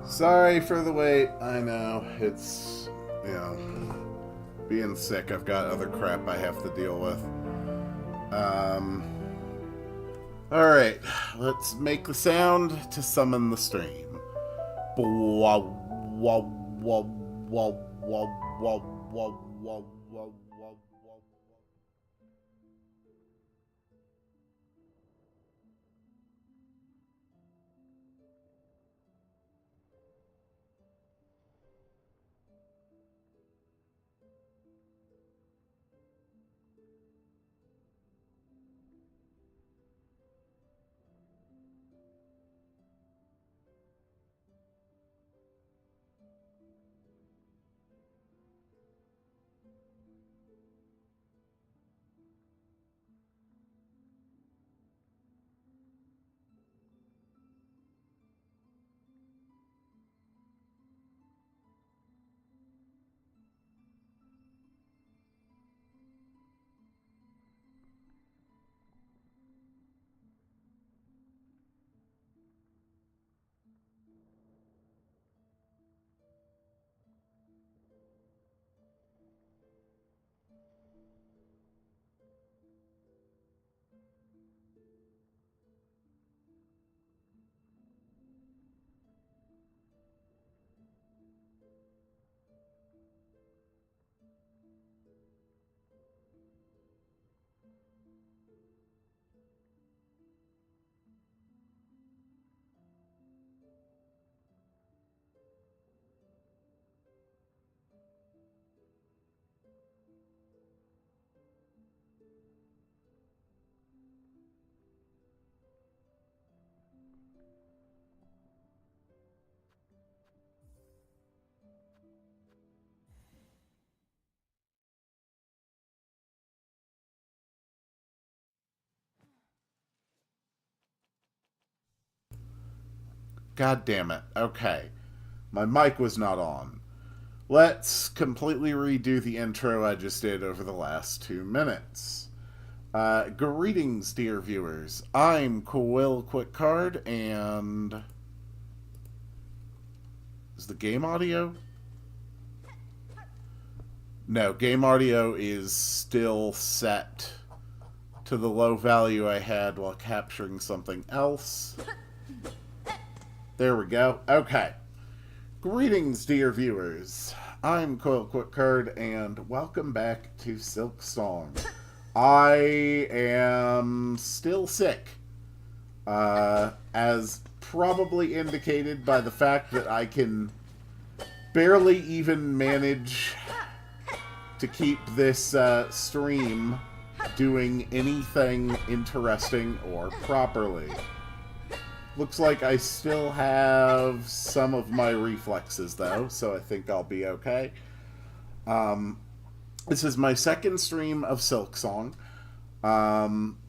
Sorry for the wait. I know. It's, being sick. I've got other crap I have to deal with. Um. Alright. Let's make the sound to summon the stream. Blah, wah, wah, wah, wah, wah, wah, wah, wah, wah. God damn it. Okay. My mic was not on. Let's completely redo the intro I just did over the last 2 minutes. Greetings, dear viewers. I'm Quill Quickcard, and is the game audio? No, game audio is still set to the low value I had while capturing something else. There we go. Okay. Greetings, dear viewers. I'm Quill Quickcard, and welcome back to Silksong. I am still sick, as probably indicated by the fact that I can barely even manage to keep this stream doing anything interesting or properly. Looks like I still have some of my reflexes, though, so I think I'll be okay. This is my second stream of Silksong.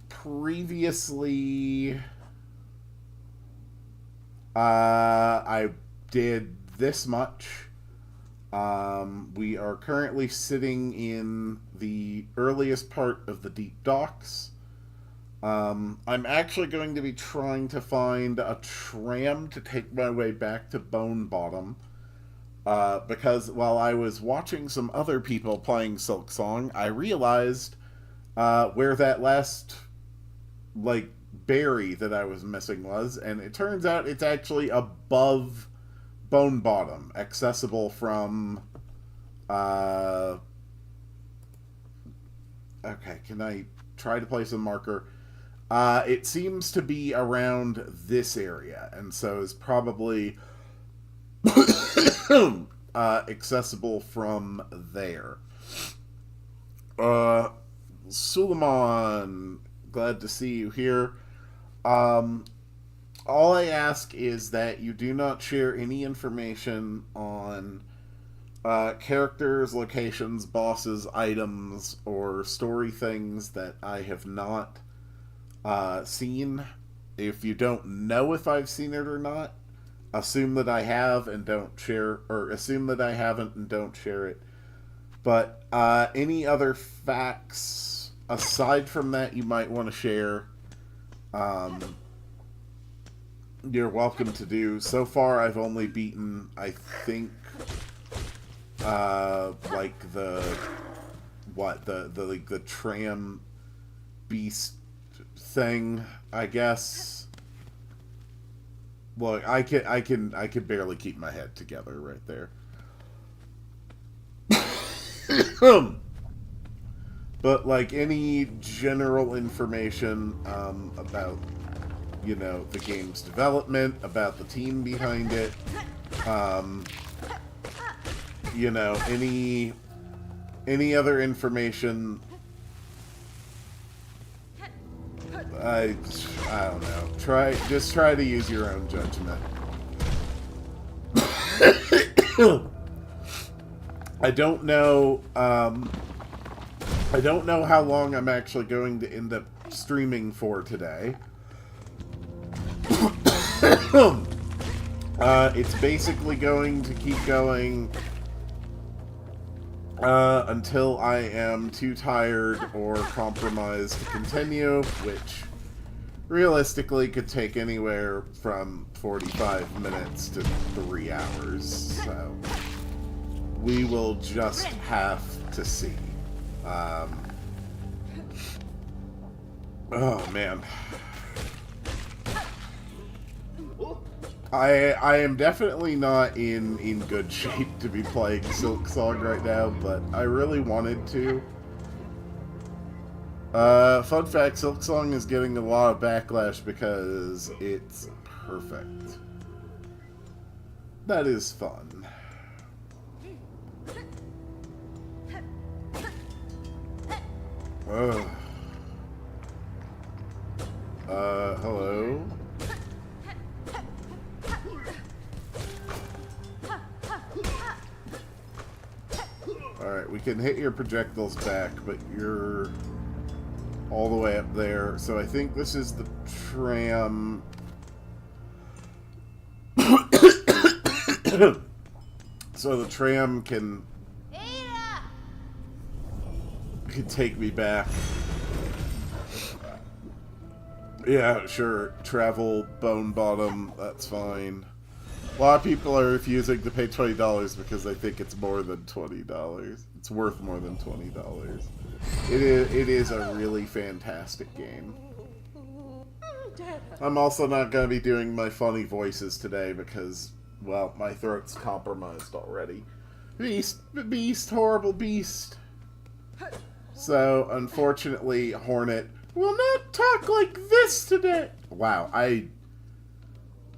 Previously, I did this much. We are currently sitting in the earliest part of the deep docks. I'm actually going to be trying to find a tram to take my way back to Bone Bottom. Because while I was watching some other people playing Silksong, I realized where that last, berry that I was missing was, and it turns out it's actually above Bone Bottom, accessible from... Okay, can I try to place a marker? It seems to be around this area, and so is probably accessible from there. Suleiman, glad to see you here. All I ask is that you do not share any information on characters, locations, bosses, items, or story things that I have not seen. If you don't know if I've seen it or not, assume that I have and don't share, or assume that I haven't and don't share it. But any other facts aside from that you might want to share, you're welcome to do. So far, I've only beaten, I think, like the tram beast thing, I guess. Look, I can barely keep my head together right there. But like any general information about, you know, the game's development, about the team behind it, you know, any other information, I don't know. Just try to use your own judgment. I don't know how long I'm actually going to end up streaming for today. It's basically going to keep going until I am too tired or compromised to continue, which realistically could take anywhere from 45 minutes to 3 hours, so we will just have to see. Oh man. I am definitely not in good shape to be playing Silksong right now, but I really wanted to. Fun fact, Silksong is getting a lot of backlash because it's perfect. That is fun. Hello? Alright, we can hit your projectiles back, but you're all the way up there. So I think this is the tram. So the tram can take me back. Yeah, sure. Travel Bone Bottom, that's fine. A lot of people are refusing to pay $20 because they think it's more than $20. It's worth more than $20. It is a really fantastic game. I'm also not going to be doing my funny voices today because, well, my throat's compromised already. Beast, horrible beast. So, unfortunately, Hornet will not talk like this today. Wow, I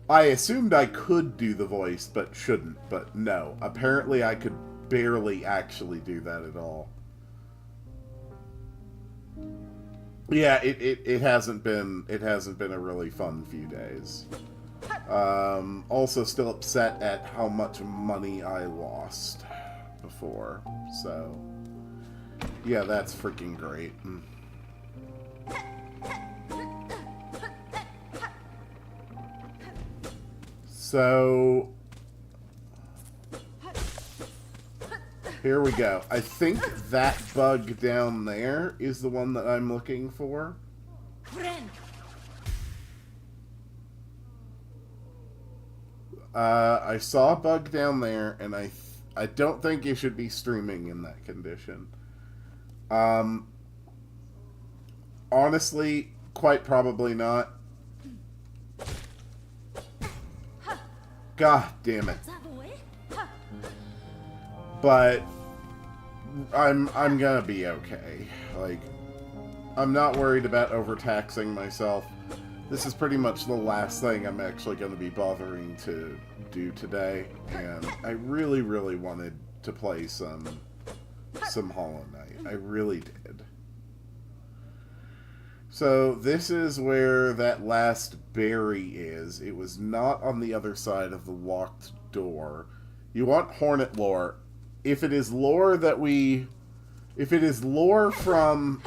assumed I could do the voice, but shouldn't. But no, apparently I could barely actually do that at all. Yeah, it hasn't been a really fun few days. Also still upset at how much money I lost before. So yeah, that's freaking great. So here we go. I think that bug down there is the one that I'm looking for. I saw a bug down there, and I don't think you should be streaming in that condition. Honestly, quite probably not. God damn it. But I'm gonna be okay. Like, I'm not worried about overtaxing myself. This is pretty much the last thing I'm actually gonna be bothering to do today, and I really, really wanted to play some Hollow Knight. I really did. So this is where that last berry is. It was not on the other side of the locked door. You want Hornet lore. If it is lore that we... If it is lore from...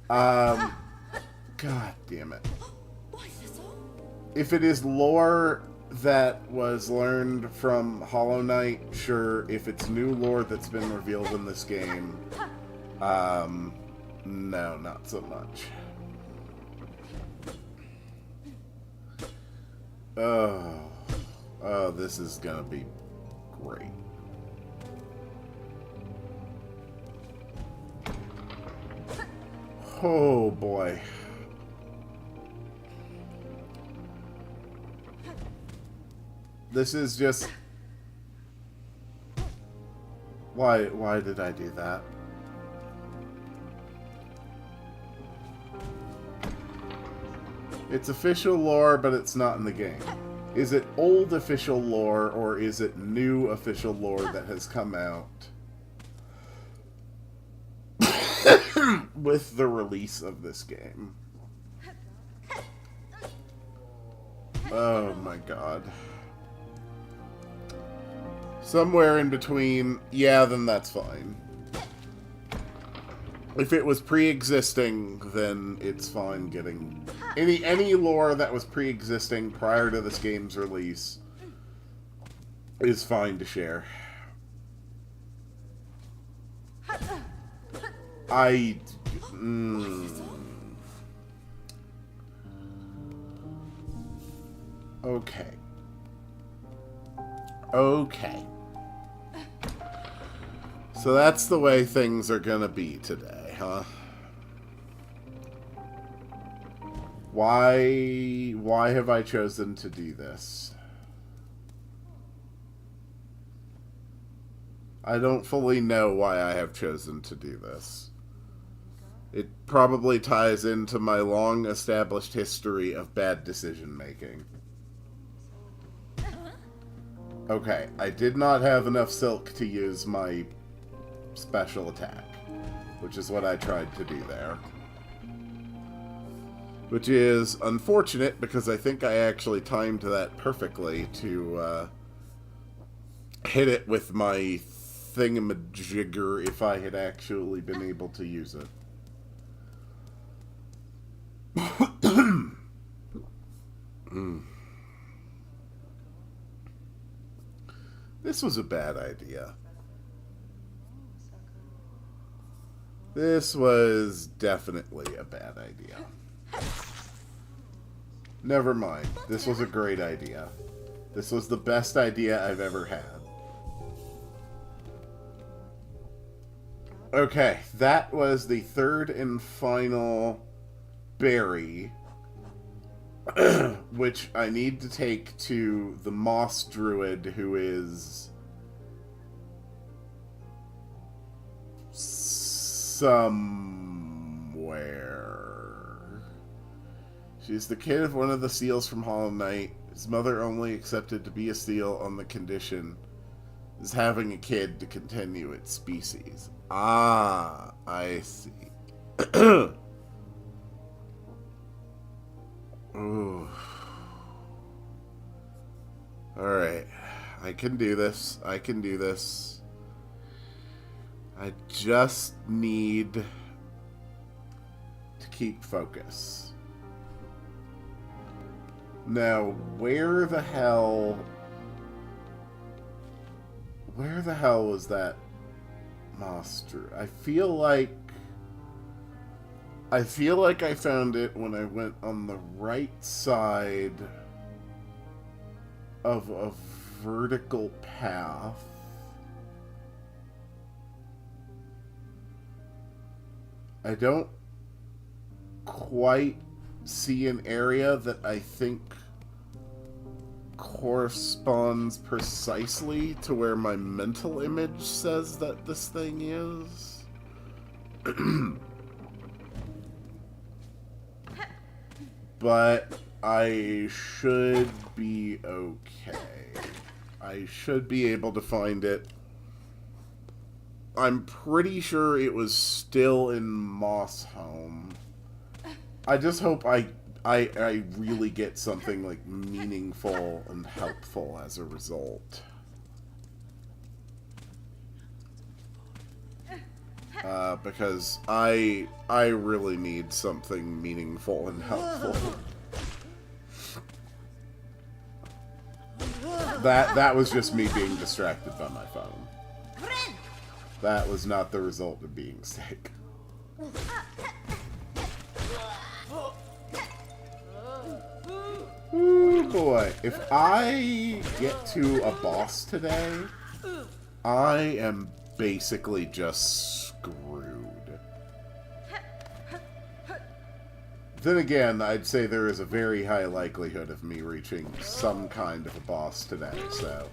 God damn it. If it is lore that was learned from Hollow Knight, sure. If it's new lore that's been revealed in this game, no, not so much. Oh, this is gonna be great. Oh boy. This is just... Why did I do that? It's official lore, but it's not in the game. Is it old official lore, or is it new official lore that has come out with the release of this game? Oh my god. Somewhere in between, yeah, then that's fine. If it was pre-existing, then it's fine getting... Any lore that was pre-existing prior to this game's release is fine to share. Okay. Okay. So that's the way things are gonna be today, huh? Why have I chosen to do this? I don't fully know why I have chosen to do this. It probably ties into my long-established history of bad decision-making. Okay, I did not have enough silk to use my special attack, which is what I tried to do there. Which is unfortunate, because I think I actually timed that perfectly to hit it with my thingamajigger if I had actually been able to use it. This was a bad idea. This was definitely a bad idea. Never mind. This was a great idea. This was the best idea I've ever had. Okay, that was the third and final berry, which I need to take to the moss druid, who is somewhere. She's the kid of one of the seals from Hollow Knight. His mother only accepted to be a seal on the condition is having a kid to continue its species. Ah, I see. Ooh. Alright. I can do this. I can do this. I just need to keep focus. Now, where the hell was that monster? I feel like I found it when I went on the right side of a vertical path. I don't quite see an area that I think corresponds precisely to where my mental image says that this thing is. But I should be okay. I should be able to find it. I'm pretty sure it was still in Moss Home. I just hope I really get something like meaningful and helpful as a result. Because I really need something meaningful and helpful. That was just me being distracted by my phone. That was not the result of being sick. Ooh. boy, if I get to a boss today, I am basically just screwed. Then again, I'd say there is a very high likelihood of me reaching some kind of a boss today, so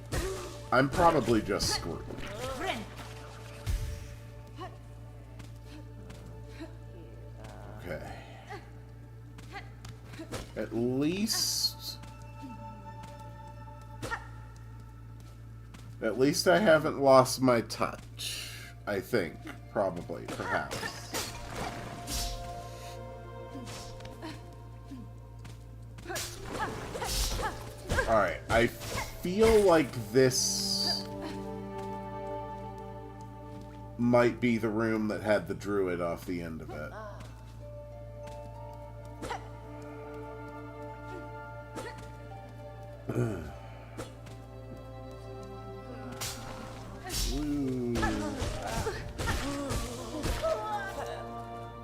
I'm probably just screwed. Okay. At least I haven't lost my touch. I think. Probably. Perhaps. Alright. I feel like this might be the room that had the druid off the end of it.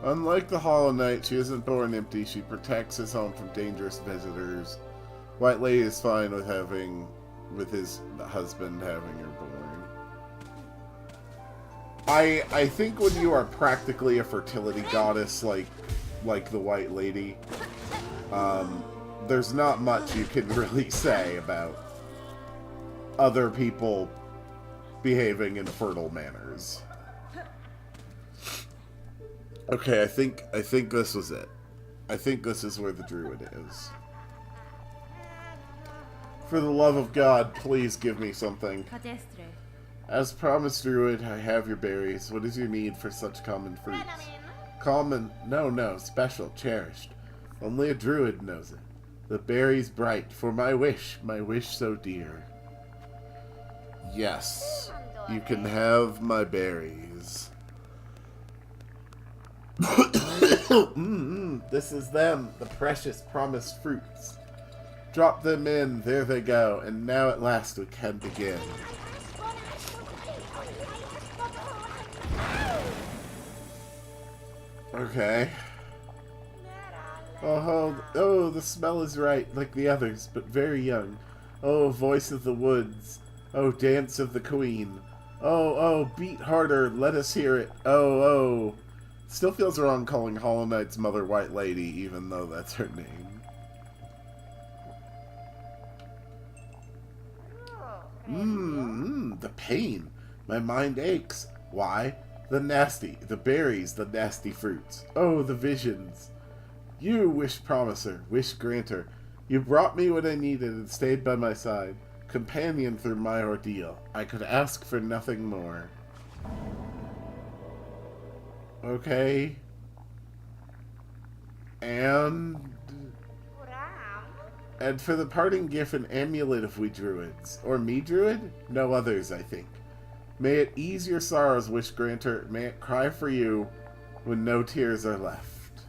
Unlike the Hollow Knight, she isn't born empty. She protects his home from dangerous visitors. White Lady is fine with his husband having her born. I think when you are practically a fertility goddess like the White Lady, there's not much you can really say about other people behaving in fertile manners. Okay, I think this was it. I think this is where the druid is. For the love of God, please give me something. As promised, druid, I have your berries. What is your need for such common fruits? Common? No, special, cherished. Only a druid knows it. The berries bright, for my wish so dear. Yes, you can have my berries. This is them, the precious promised fruits. Drop them in, there they go, and now at last we can begin. Okay. Oh, the smell is right, like the others, but very young. Oh, voice of the woods. Oh, dance of the queen. Oh, beat harder, let us hear it. Oh. Still feels wrong calling Hollow Knight's mother White Lady, even though that's her name. The pain. My mind aches. Why? The berries, the nasty fruits. Oh, the visions. You, wish promiser, wish granter. You brought me what I needed and stayed by my side. Companion through my ordeal. I could ask for nothing more. Okay. And for the parting gift, an amulet of we druids. Or me druid? No others, I think. May it ease your sorrows, wish granter. May it cry for you when no tears are left.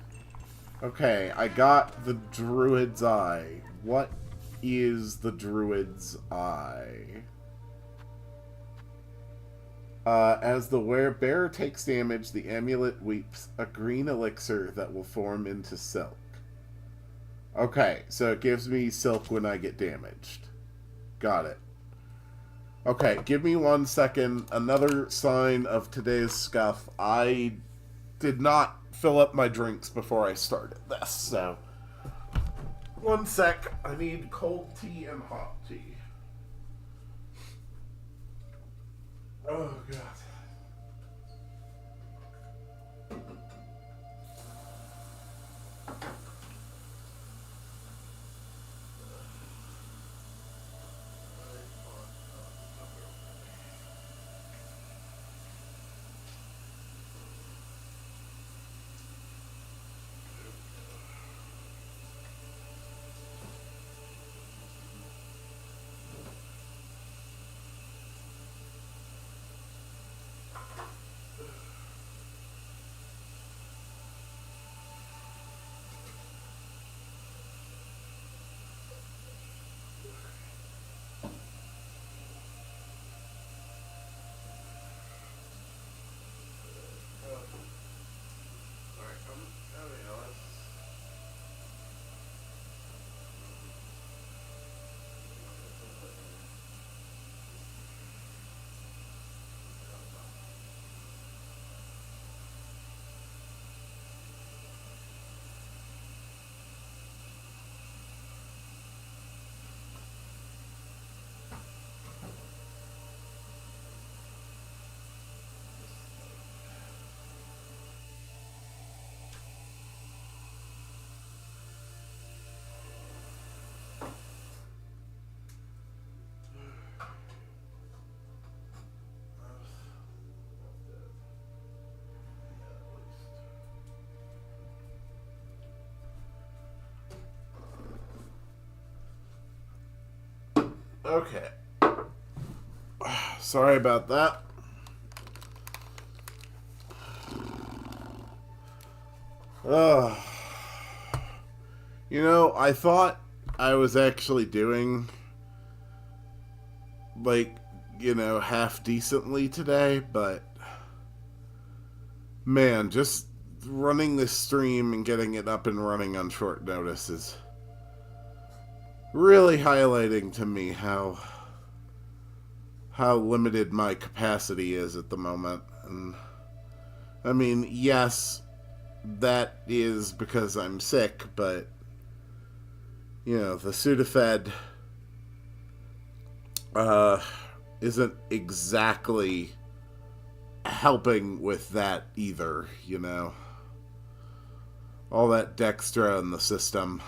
Okay, I got the druid's eye. What is the druid's eye? As the bearer takes damage, the amulet weeps a green elixir that will form into silk. Okay, so it gives me silk when I get damaged. Got it. Okay, give me 1 second. Another sign of today's scuff. I did not fill up my drinks before I started this, so 1 sec. I need cold tea and hot tea. Oh, God. Okay. Sorry about that. Ugh. You know, I thought I was actually doing, like, you know, half decently today, but man, just running this stream and getting it up and running on short notice is really highlighting to me how limited my capacity is at the moment. And I mean, yes, that is because I'm sick, but you know, the Sudafed isn't exactly helping with that either, you know. All that Dextra in the system.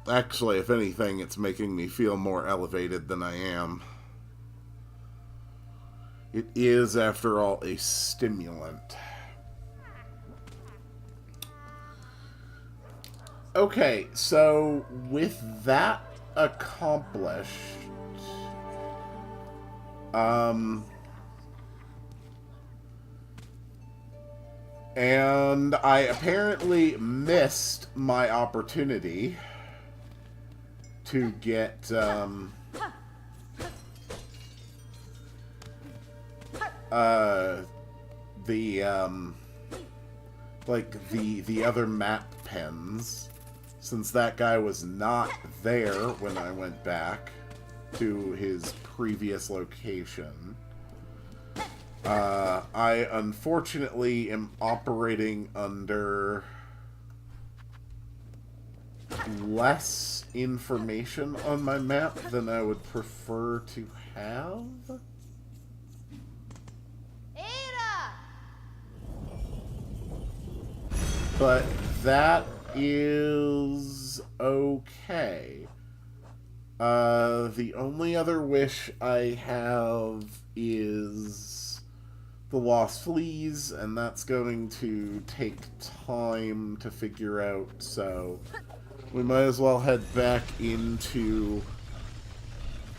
Actually, if anything, it's making me feel more elevated than I am. It is, after all, a stimulant. Okay, so with that accomplished, and I apparently missed my opportunity to get, the other map pens, since that guy was not there when I went back to his previous location. I unfortunately am operating under less information on my map than I would prefer to have. But that is okay. The only other wish I have is the Lost Fleas, and that's going to take time to figure out, so we might as well head back into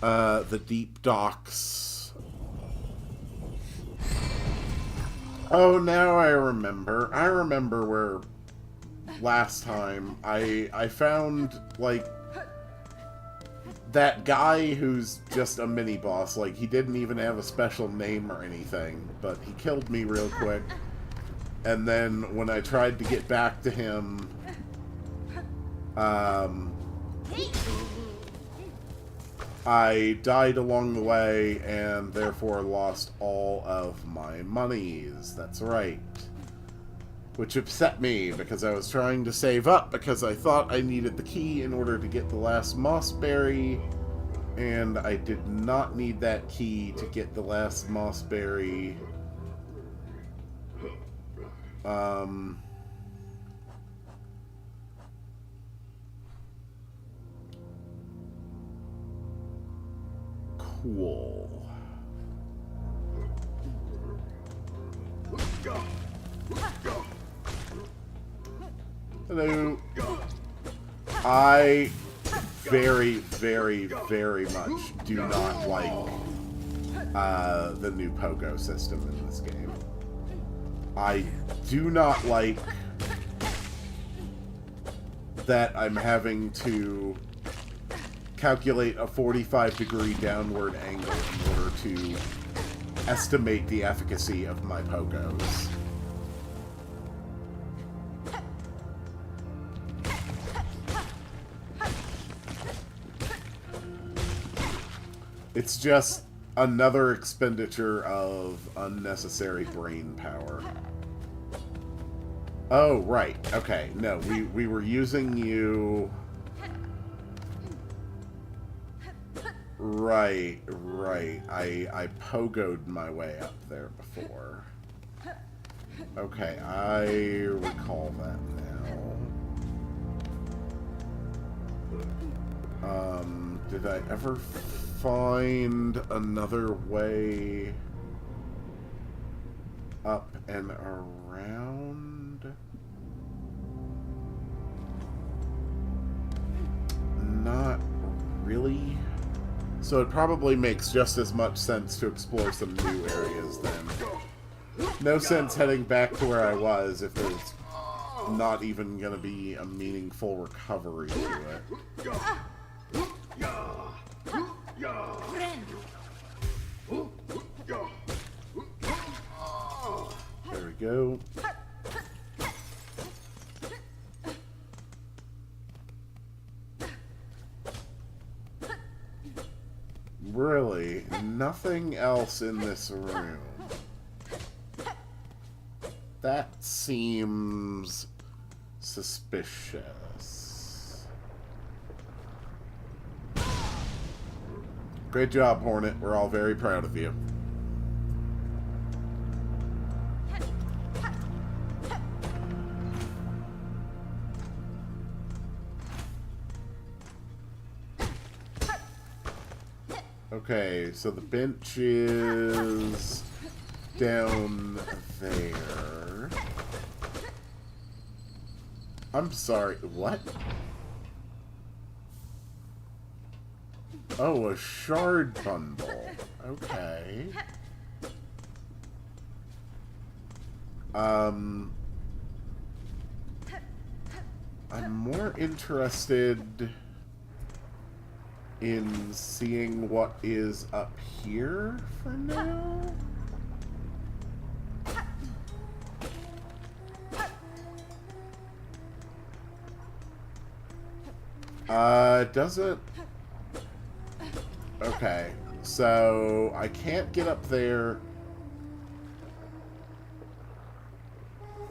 the deep docks. Oh, now I remember. I remember where last time I found, like, that guy who's just a mini-boss. Like, he didn't even have a special name or anything, but he killed me real quick. And then when I tried to get back to him, I died along the way and therefore lost all of my monies. That's right. Which upset me because I was trying to save up because I thought I needed the key in order to get the last mossberry, and I did not need that key to get the last mossberry. Cool. Hello. I very, very, very much do not like the new pogo system in this game. I do not like that I'm having to calculate a 45-degree downward angle in order to estimate the efficacy of my pogos. It's just another expenditure of unnecessary brain power. Oh, right. Okay. No, we were using you... Right, right. I pogoed my way up there before. Okay, I recall that now. Did I ever find another way up and around? So it probably makes just as much sense to explore some new areas then. No sense heading back to where I was if there's not even going to be a meaningful recovery to it. There we go. Really, nothing else in this room. That seems suspicious. Great job, Hornet. We're all very proud of you. Okay, so the bench is down there. I'm sorry, what? Oh, a shard bundle. Okay. I'm more interested in seeing what is up here for now. Doesn't... Okay, so I can't get up there.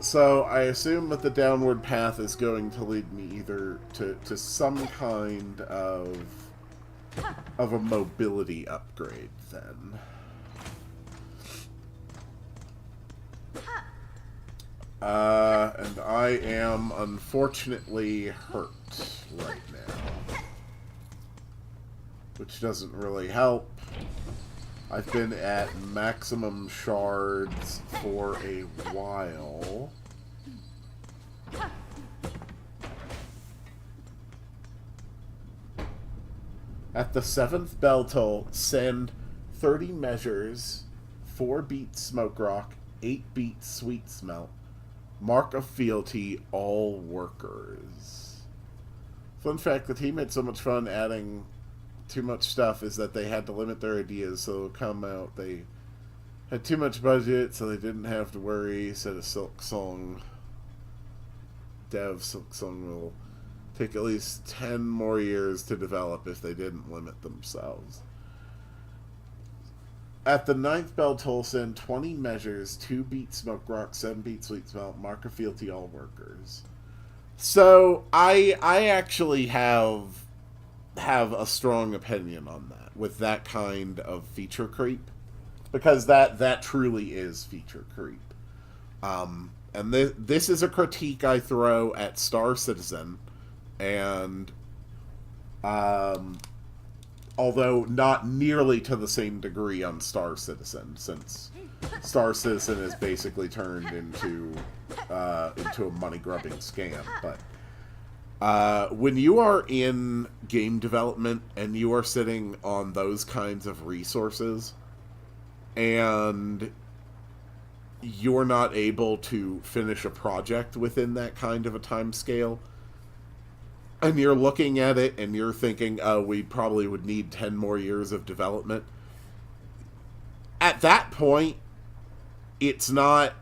So I assume that the downward path is going to lead me either to some kind of a mobility upgrade then. And I am unfortunately hurt right now, which doesn't really help. I've been at maximum shards for a while. At the 7th bell toll, send 30 measures, 4 beats smoke rock, 8 beats sweet smelt, mark of fealty, all workers. Fun fact, the team had so much fun adding too much stuff is that they had to limit their ideas, so it'll come out. They had too much budget, so they didn't have to worry, said a Silksong dev. Silksong will take at least 10 more years to develop if they didn't limit themselves. At the 9th bell toll, send 20 measures, 2 beat smoke rock, 7 beat sweet smelt, mark of fealty, all workers. So I actually have a strong opinion on that with that kind of feature creep, because that truly is feature creep. And this is a critique I throw at Star Citizen. And although not nearly to the same degree on Star Citizen, since Star Citizen is basically turned into a money-grubbing scam. But when you are in game development and you are sitting on those kinds of resources, and you're not able to finish a project within that kind of a time scale, and you're looking at it and you're thinking, oh, we probably would need 10 more years of development. At that point, it's not...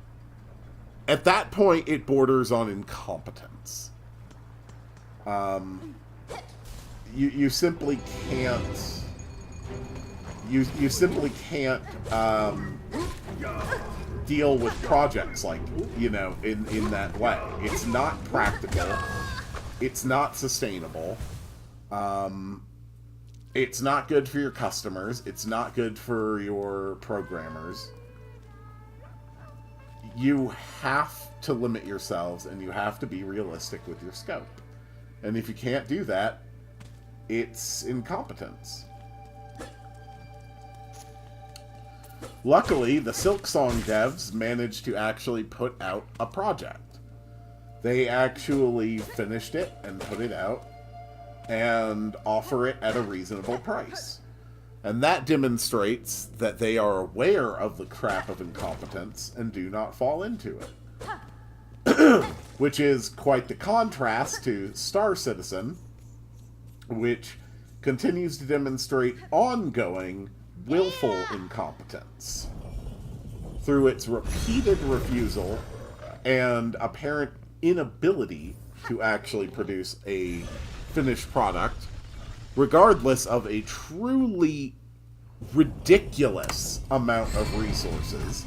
At that point, it borders on incompetence. You simply can't... You simply can't deal with projects like, in that way. It's not practical. It's not sustainable. It's not good for your customers. It's not good for your programmers. You have to limit yourselves, and you have to be realistic with your scope. And if you can't do that, it's incompetence. Luckily, the Silksong devs managed to actually put out a project. They actually finished it and put it out and offer it at a reasonable price. And that demonstrates that they are aware of the trap of incompetence and do not fall into it. Which is quite the contrast to Star Citizen, which continues to demonstrate ongoing, willful incompetence through its repeated refusal and apparent inability to actually produce a finished product, regardless of a truly ridiculous amount of resources,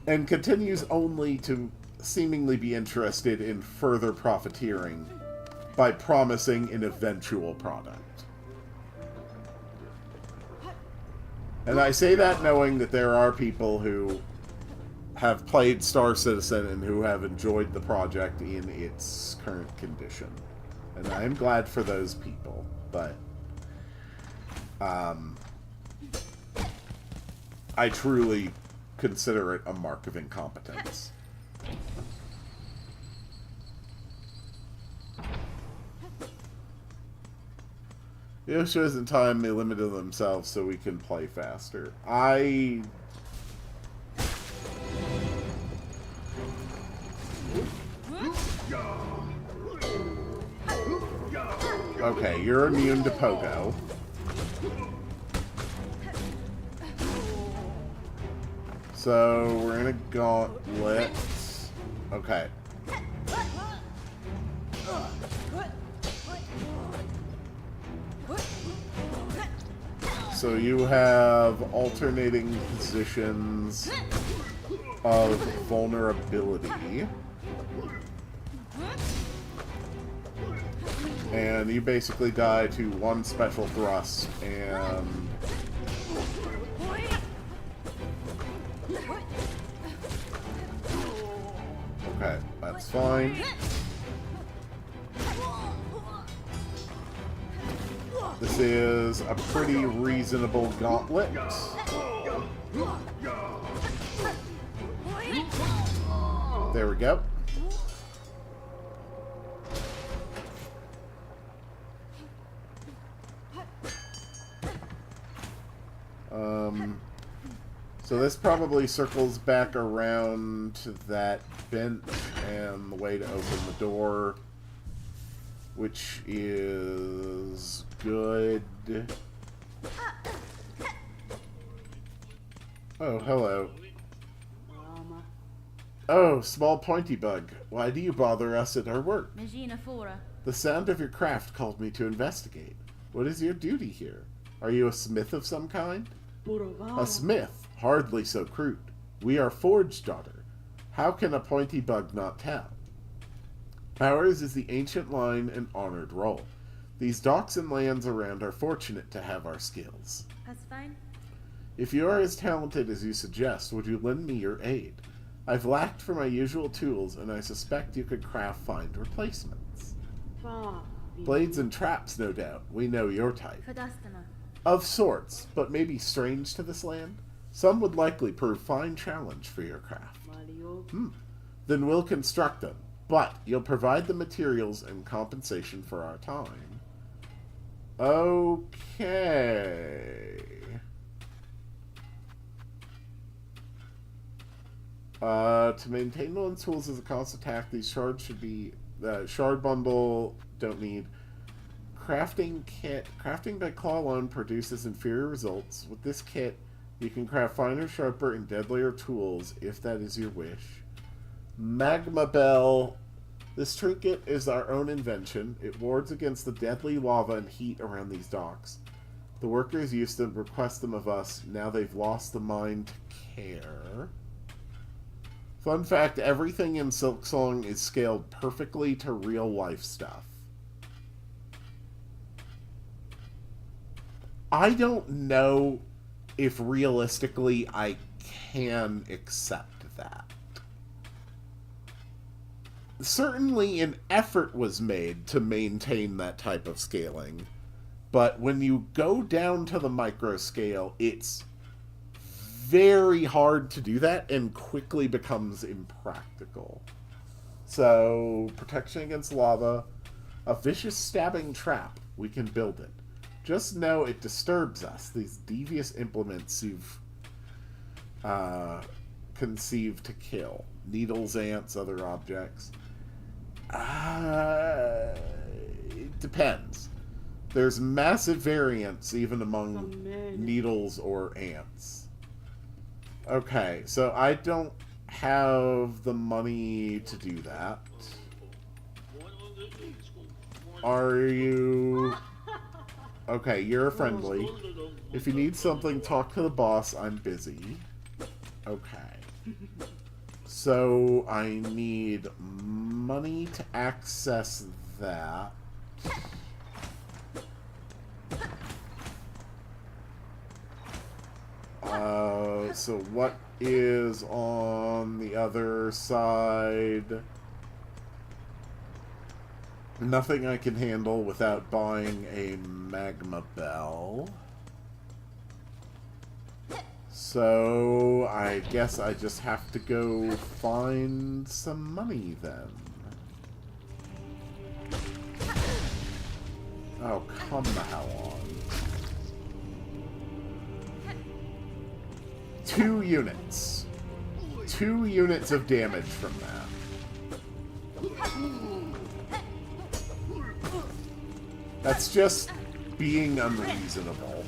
and continues only to seemingly be interested in further profiteering by promising an eventual product. And I say that knowing that there are people who have played Star Citizen and who have enjoyed the project in its current condition. And I am glad for those people, but I truly consider it a mark of incompetence. Yosha isn't time, they limited themselves so we can play faster. Okay, you're immune to Pogo. So, we're in a gauntlet. Okay. So you have alternating positions of vulnerability. And you basically die to one special thrust and... Okay, that's fine. This is a pretty reasonable gauntlet. There we go. So this probably circles back around to that bench and the way to open the door, which is good. Oh, hello. Oh, small pointy bug. Why do you bother us at our work? The sound of your craft called me to investigate. What is your duty here? Are you a smith of some kind? A smith? Hardly so crude. We are Forge Daughter. How can a pointy bug not tell? Ours is the ancient line and honored role. These docks and lands around are fortunate to have our skills. That's fine. If you are as talented as you suggest, would you lend me your aid? I've lacked for my usual tools, and I suspect you could craft fine replacements. Blades and traps, no doubt. We know your type. Of sorts, but maybe strange to this land. Some would likely prove fine challenge for your craft. Then we'll construct them, but you'll provide the materials and compensation for our time. Okay. To maintain one's tools as a constant attack, these shards should be... shard bundle, don't need. Crafting kit. Crafting by claw alone produces inferior results. With this kit, you can craft finer, sharper, and deadlier tools, if that is your wish. Magma Bell. This trinket is our own invention. It wards against the deadly lava and heat around these docks. The workers used to request them of us. Now they've lost the mind to care. Fun fact, everything in Silksong is scaled perfectly to real-life stuff. I don't know if realistically I can accept that. Certainly an effort was made to maintain that type of scaling, but when you go down to the micro scale, it's very hard to do that and quickly becomes impractical. So, protection against lava, a vicious stabbing trap, we can build it. just know it disturbs us. These devious implements you've conceived to kill. Needles, ants, other objects. It depends. There's massive variance even among needles or ants. Okay, so I don't have the money to do that. Are you... Okay, you're friendly. If you need something, talk to the boss. I'm busy. Okay. So, I need money to access that. So what is on the other side? Nothing I can handle without buying a magma bell. So I guess I just have to go find some money then. Oh, come the hell on. 2 units. 2 units of damage from that. That's just being unreasonable.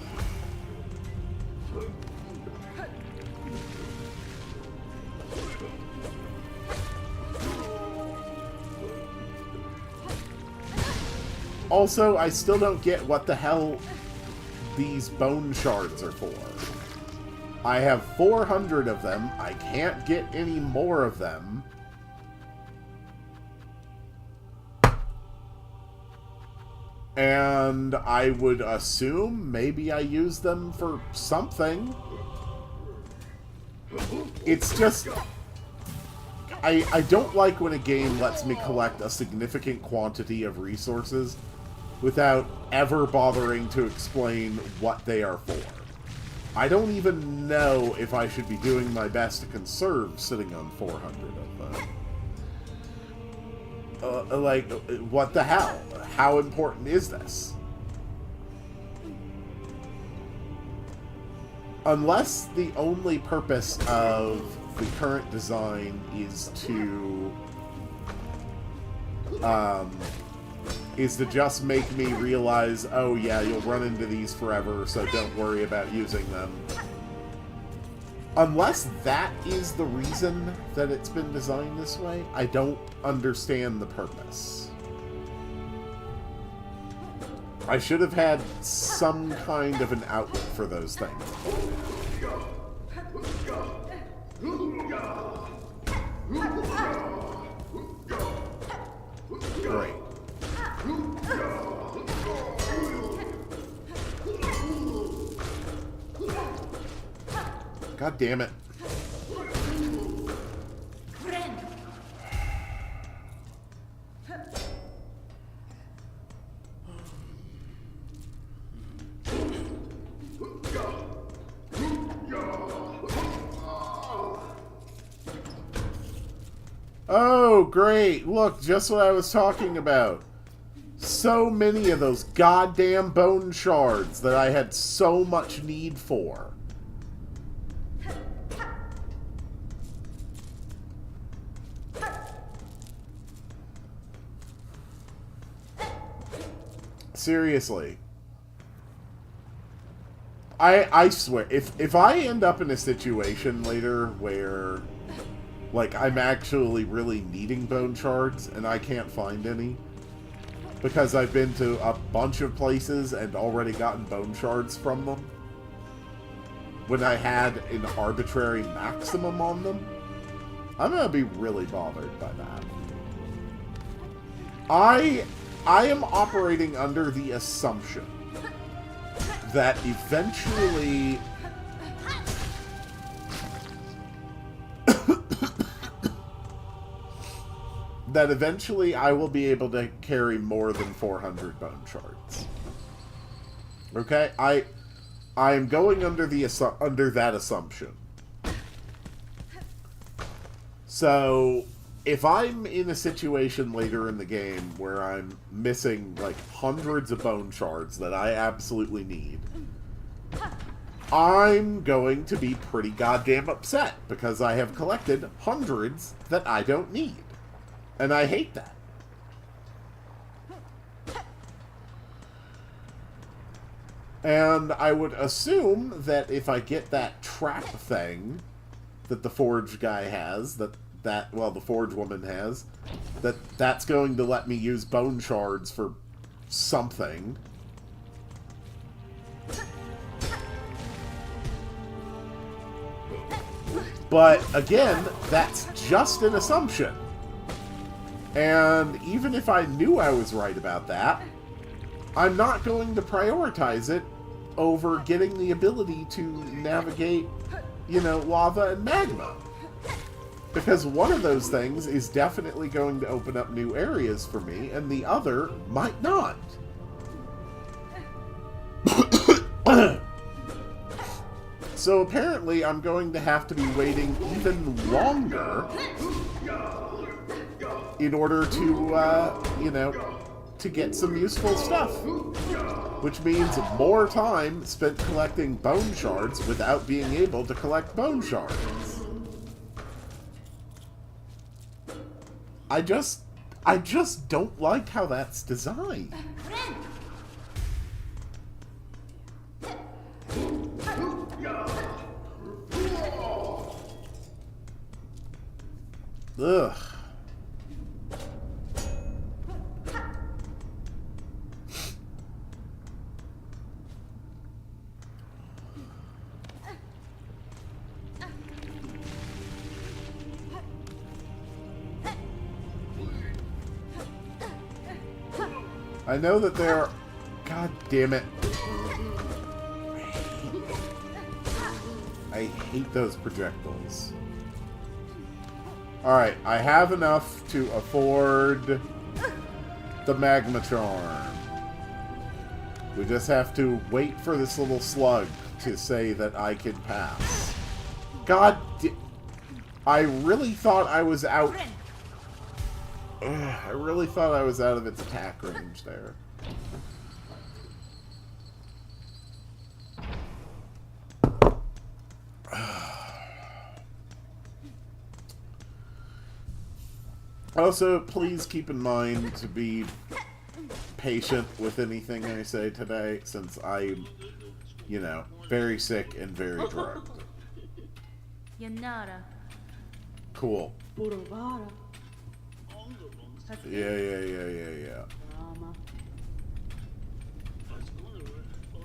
Also, I still don't get what the hell these bone shards are for. I have 400 of them. I can't get any more of them. And I would assume maybe I use them for something. It's just... I don't like when a game lets me collect a significant quantity of resources without ever bothering to explain what they are for. I don't even know if I should be doing my best to conserve sitting on 400 of them. Like, what the hell? How important is this? Unless the only purpose of the current design is to just make me realize, oh yeah, you'll run into these forever, so don't worry about using them. Unless that is the reason that it's been designed this way, I don't understand the purpose. I should have had some kind of an outlet for those things. Great. God damn it. Oh, great. Look, just what I was talking about. So many of those goddamn bone shards that I had so much need for. Seriously. I swear, if I end up in a situation later where, like, I'm actually really needing bone shards and I can't find any, because I've been to a bunch of places and already gotten bone shards from them, when I had an arbitrary maximum on them, I'm gonna be really bothered by that. I am operating under the assumption that eventually I will be able to carry more than 400 bone shards. Okay? I am going under that assumption. So if I'm in a situation later in the game where I'm missing, like, hundreds of bone shards that I absolutely need, I'm going to be pretty goddamn upset because I have collected hundreds that I don't need. And I hate that. And I would assume that if I get that trap thing that the forge guy has, well, the forge woman has, that's going to let me use bone shards for something. But, again, that's just an assumption. And even if I knew I was right about that, I'm not going to prioritize it over getting the ability to navigate, you know, lava and magma. Because one of those things is definitely going to open up new areas for me, and the other might not. So apparently I'm going to have to be waiting even longer in order to, you know, to get some useful stuff. Which means more time spent collecting bone shards without being able to collect bone shards. I just don't like how that's designed. Ugh. I know that there are... God damn it. I hate those projectiles. Alright, I have enough to afford the magma charm. We just have to wait for this little slug to say that I can pass. God I really thought I was out... I really thought I was out of its attack range there. Also, please keep in mind to be patient with anything I say today, since I'm, you know, very sick and very drugged. Cool. Yeah.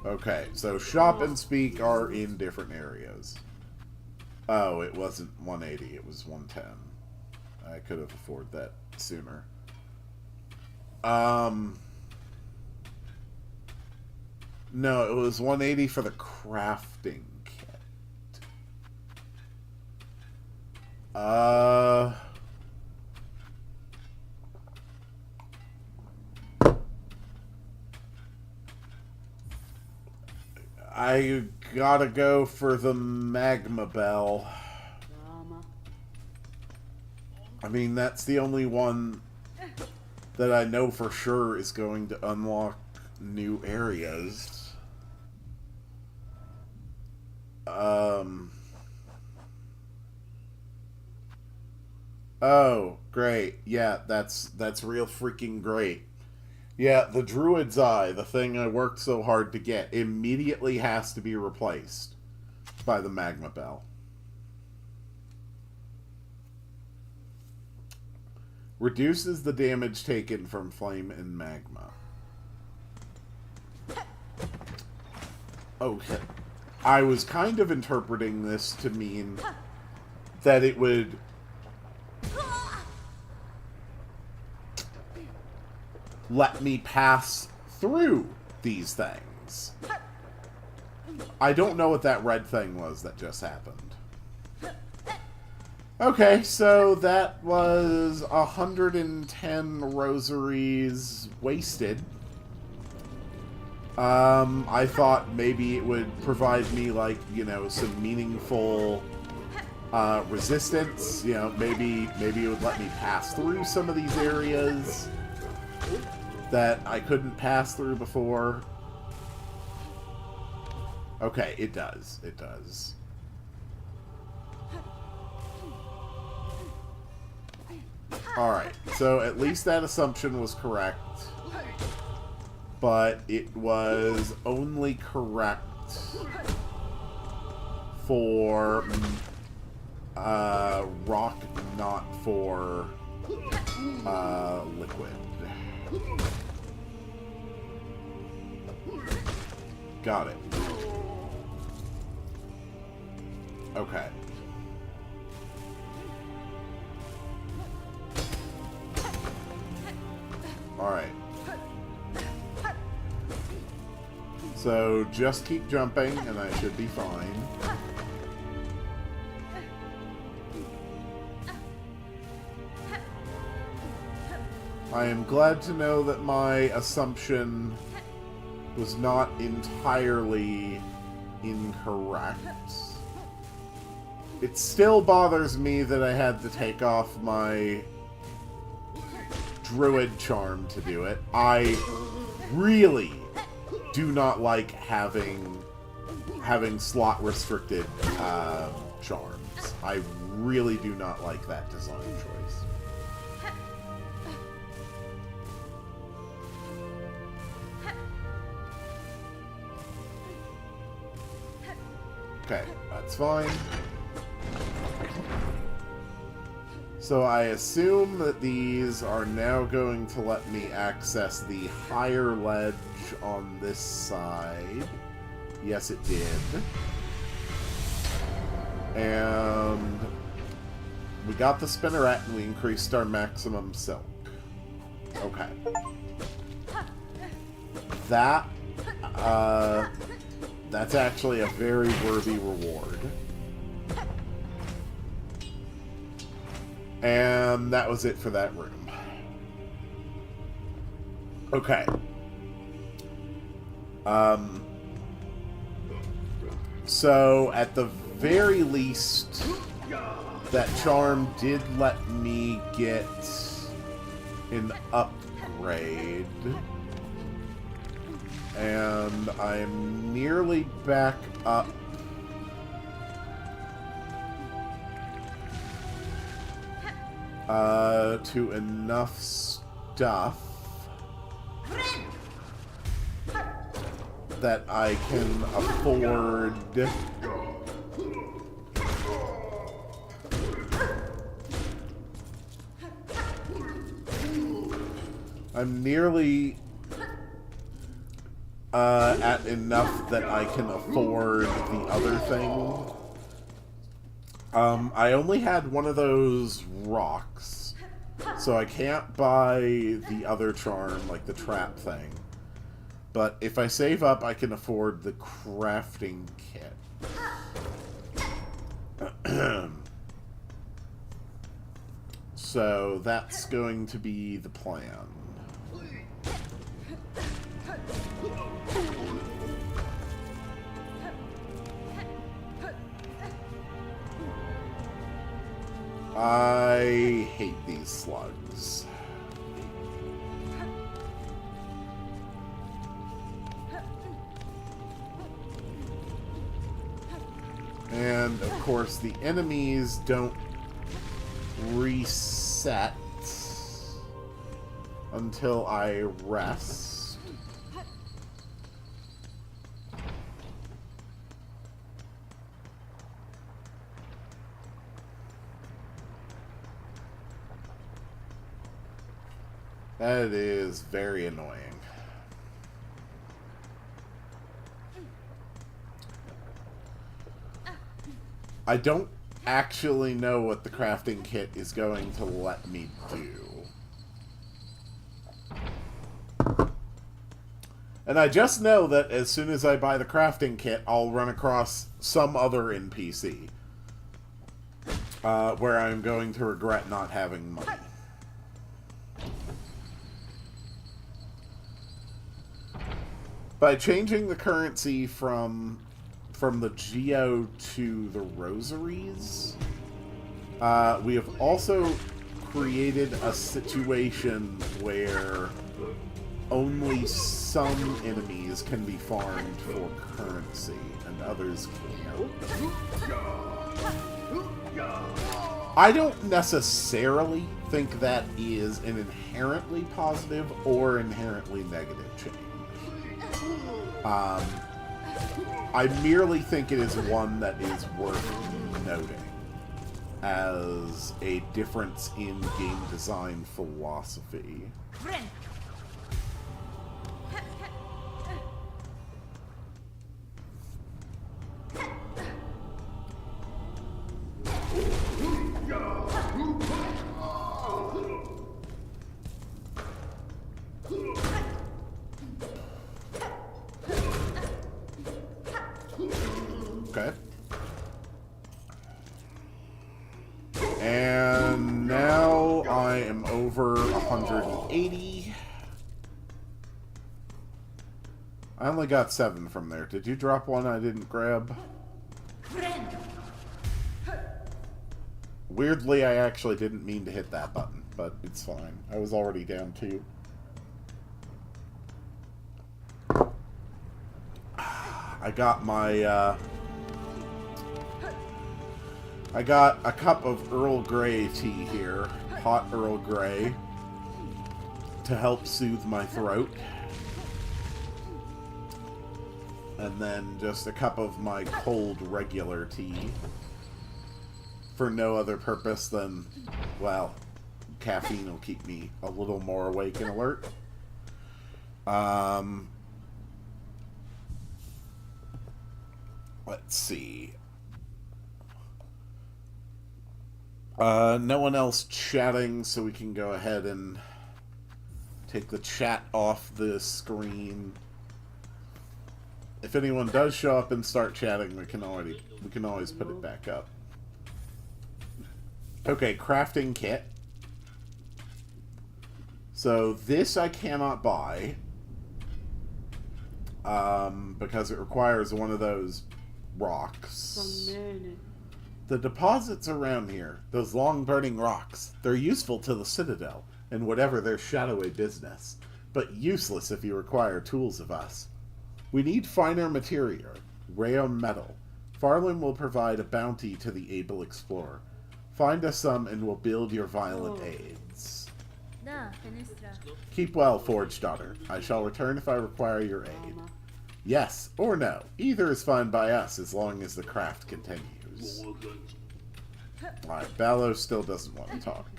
Okay, so shop and speak are in different areas. Oh, it wasn't 180, it was 110. I could have afforded that sooner. No, it was 180 for the crafting kit. I gotta go for the magma bell. I mean, that's the only one that I know for sure is going to unlock new areas. Oh, great. Yeah, that's real freaking great. Yeah, the Druid's Eye, the thing I worked so hard to get, immediately has to be replaced by the Magma Bell. Reduces the damage taken from flame and magma. Okay. I was kind of interpreting this to mean that it would... let me pass through these things. I don't know what that red thing was that just happened. Okay, so that was 110 rosaries wasted. I thought maybe it would provide me, like, you know, some meaningful resistance. You know, maybe it would let me pass through some of these areas that I couldn't pass through before. Okay, it does. It does. Alright, so at least that assumption was correct. But it was only correct for rock, not for liquid. Got it. Okay. Alright. So, just keep jumping, and I should be fine. I am glad to know that my assumption was not entirely incorrect. It still bothers me that I had to take off my druid charm to do it. I really do not like having slot restricted charms. I really do not like that design choice. Okay, that's fine. So I assume that these are now going to let me access the higher ledge on this side. Yes, it did. And we got the spinneret and we increased our maximum silk. Okay. That's actually a very worthy reward. And that was it for that room. Okay. So, at the very least, that charm did let me get an upgrade. And I'm nearly back up to enough stuff that I can afford I'm nearly at enough that I can afford the other thing. I only had one of those rocks, so I can't buy the other charm, like the trap thing. But if I save up, I can afford the crafting kit. So that's going to be the plan. I hate these slugs. And, of course, the enemies don't reset until I rest. That is very annoying. I don't actually know what the crafting kit is going to let me do. And I just know that as soon as I buy the crafting kit, I'll run across some other NPC where I'm going to regret not having money. By changing the currency from the geo to the rosaries, We have also created a situation where only some enemies can be farmed for currency, and others can't. I don't necessarily think that is an inherently positive or inherently negative change. I merely think it is one that is worth noting as a difference in game design philosophy. Okay. And now I am over 180. I only got 7 from there. Did you drop one I didn't grab? Weirdly, I actually didn't mean to hit that button, but it's fine. I was already down 2. I got my, I got a cup of Earl Grey tea here, hot Earl Grey, to help soothe my throat. And then just a cup of my cold regular tea, for no other purpose than, well, caffeine will keep me a little more awake and alert. Let's see. No one else chatting, so we can go ahead and take the chat off the screen. If anyone does show up and start chatting, we can always put it back up. Okay, crafting kit. So this I cannot buy because it requires one of those rocks. The deposits around here, those long-burning rocks, they're useful to the Citadel and whatever their shadowy business, but useless if you require tools of us. We need finer material, rare metal. Farland will provide a bounty to the able explorer. Find us some and we'll build your violent aids. Keep well, Forge Daughter. I shall return if I require your aid. Yes or no, either is fine by us as long as the craft continues. Alright, Ballo still doesn't want to talk.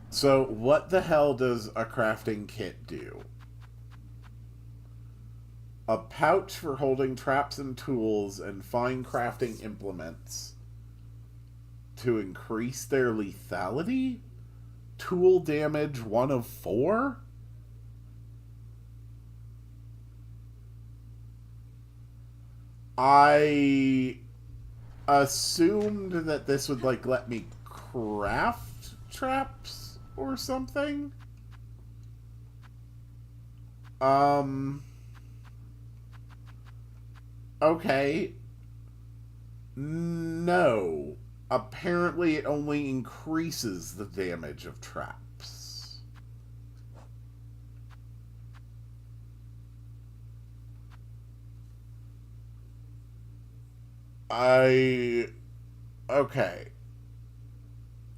So, what the hell does a crafting kit do? A pouch for holding traps and tools and fine crafting implements to increase their lethality? Tool damage 1 of 4? I assumed that this would, like, let me craft traps or something. Okay. No. Apparently it only increases the damage of traps. Okay.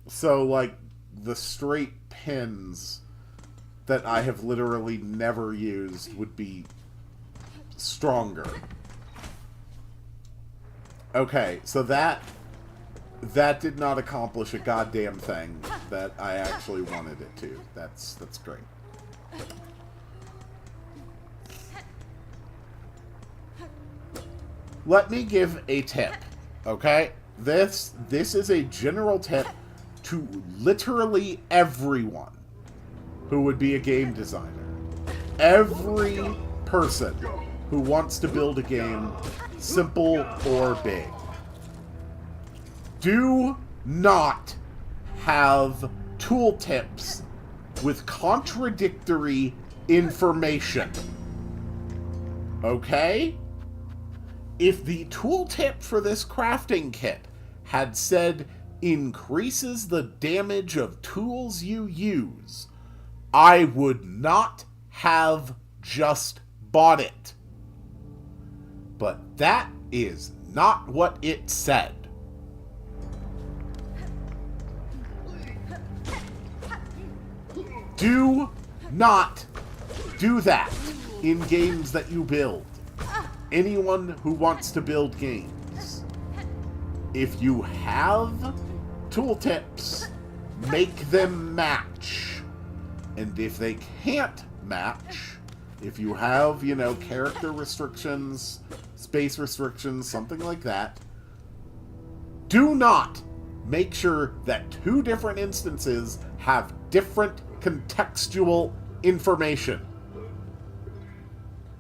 So, like, the straight pins that I have literally never used would be stronger. Okay, so that did not accomplish a goddamn thing that I actually wanted it to. That's great. Let me give a tip, okay? This is a general tip to literally everyone who would be a game designer. Every person who wants to build a game, simple or big. Do not have tooltips with contradictory information. Okay? If the tooltip for this crafting kit had said increases the damage of tools you use, I would not have just bought it. But that is not what it said. Do not do that in games that you build. Anyone who wants to build games. If you have tooltips, make them match. And if they can't match, if you have, character restrictions, space restrictions, something like that, do not make sure that two different instances have different contextual information.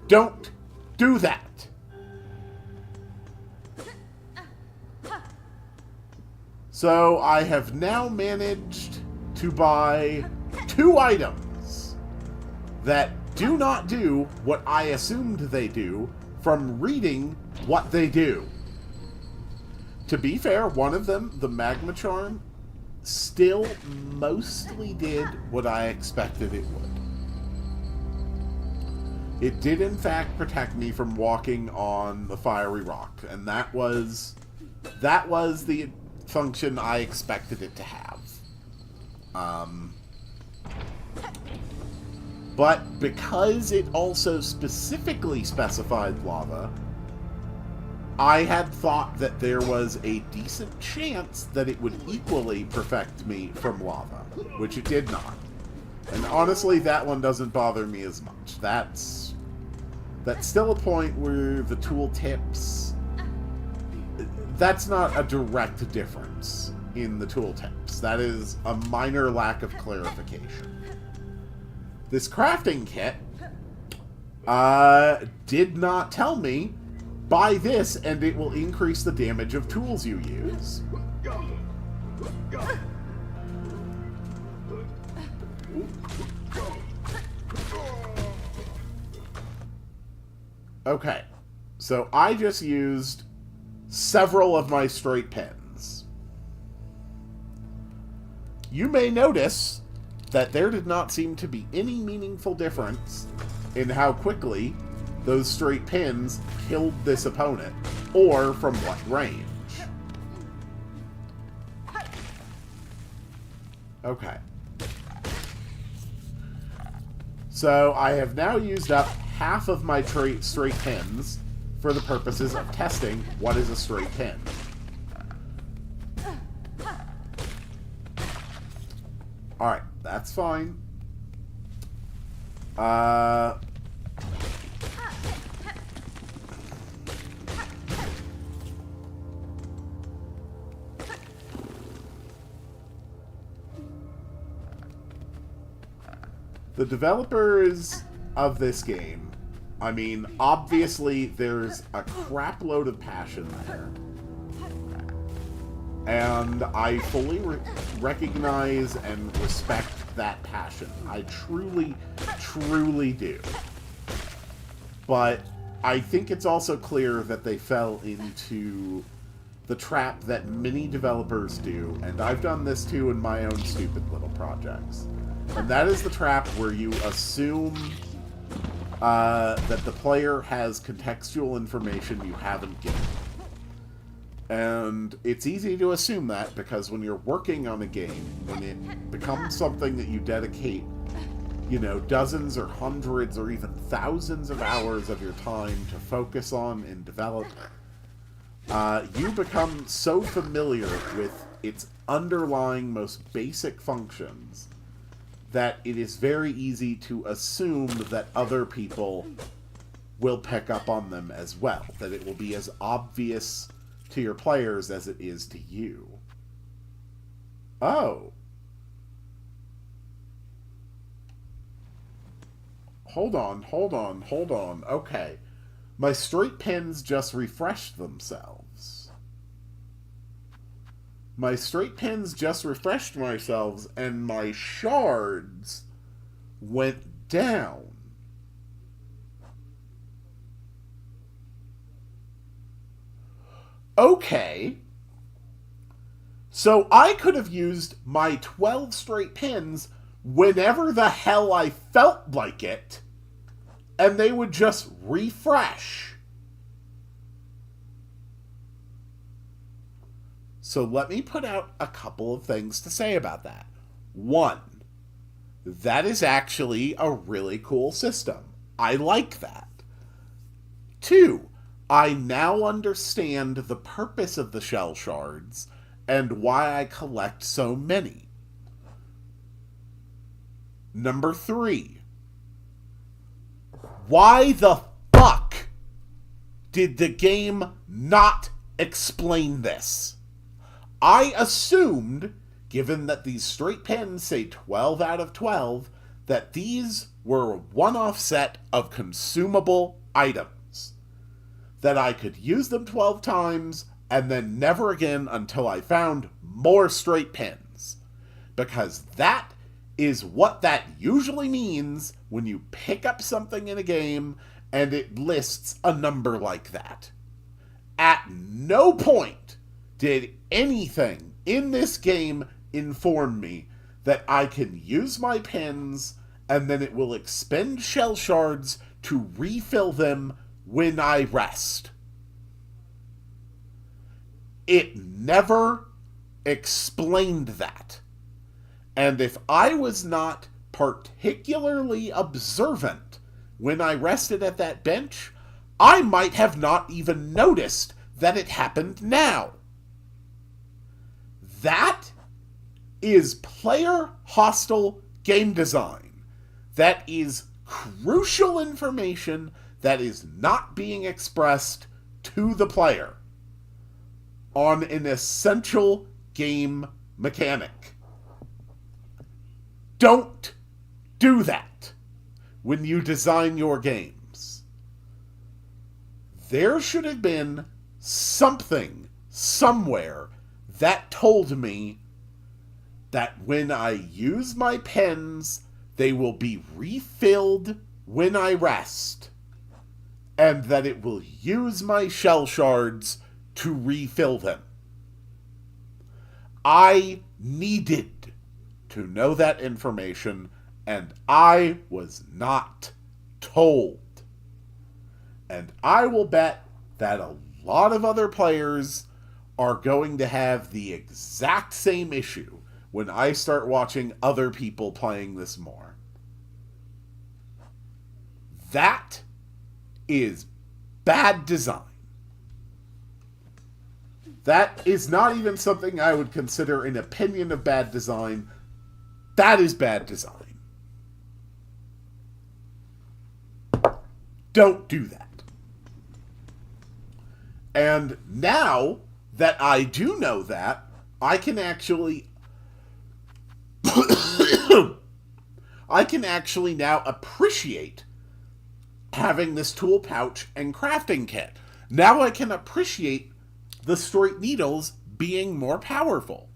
Don't do that. So I have now managed to buy 2 items that do not do what I assumed they do from reading what they do. To be fair, one of them, the Magma Charm, still mostly did what I expected it would. It did in fact protect me from walking on the fiery rock, and that was the function I expected it to have. But because it also specifically specified lava, I had thought that there was a decent chance that it would equally protect me from lava, which it did not. And honestly, that one doesn't bother me as much. That's still a point where the tooltips... That's not a direct difference in the tooltips. That is a minor lack of clarification. This crafting kit did not tell me, buy this and it will increase the damage of tools you use. Okay, so I just used several of my straight pins. You may notice that there did not seem to be any meaningful difference in how quickly those straight pins killed this opponent, or from what range. Okay. So I have now used up half of my straight pins for the purposes of testing what is a straight pin. Alright, that's fine. The developers of this game, I mean, obviously there's a crap load of passion there. And I fully recognize and respect that passion. I truly, truly do. But I think it's also clear that they fell into the trap that many developers do, and I've done this too in my own stupid little projects. And that is the trap where you assume that the player has contextual information you haven't given. And it's easy to assume that because when you're working on a game, when it becomes something that you dedicate, dozens or hundreds or even thousands of hours of your time to focus on and develop, you become so familiar with its underlying most basic functions that it is very easy to assume that other people will pick up on them as well, that it will be as obvious to your players as it is to you. Oh. Hold on. Okay. My straight pins just refreshed themselves. My straight pins just refreshed themselves, and my shards went down. Okay. So I could have used my 12 straight pins whenever the hell I felt like it, and they would just refresh. So let me put out a couple of things to say about that. One, that is actually a really cool system. I like that. Two, I now understand the purpose of the shell shards and why I collect so many. Number three, why the fuck did the game not explain this? I assumed, given that these straight pins say 12 out of 12, that these were a one-off set of consumable items. That I could use them 12 times and then never again until I found more straight pins. Because that is what that usually means when you pick up something in a game and it lists a number like that. At no point did anything in this game inform me that I can use my pins and then it will expend shell shards to refill them when I rest. It never explained that. And if I was not particularly observant when I rested at that bench, I might have not even noticed that it happened now. That is player hostile game design. That is crucial information that is not being expressed to the player on an essential game mechanic. Don't do that when you design your games. There should have been something somewhere that told me that when I use my pens, they will be refilled when I rest, and that it will use my shell shards to refill them. I needed to know that information, and I was not told. And I will bet that a lot of other players are going to have the exact same issue when I start watching other people playing this more. That is bad design. That is not even something I would consider an opinion of bad design. That is bad design. Don't do that. And now that I do know that, I can actually now appreciate having this tool pouch and crafting kit. Now I can appreciate the straight needles being more powerful.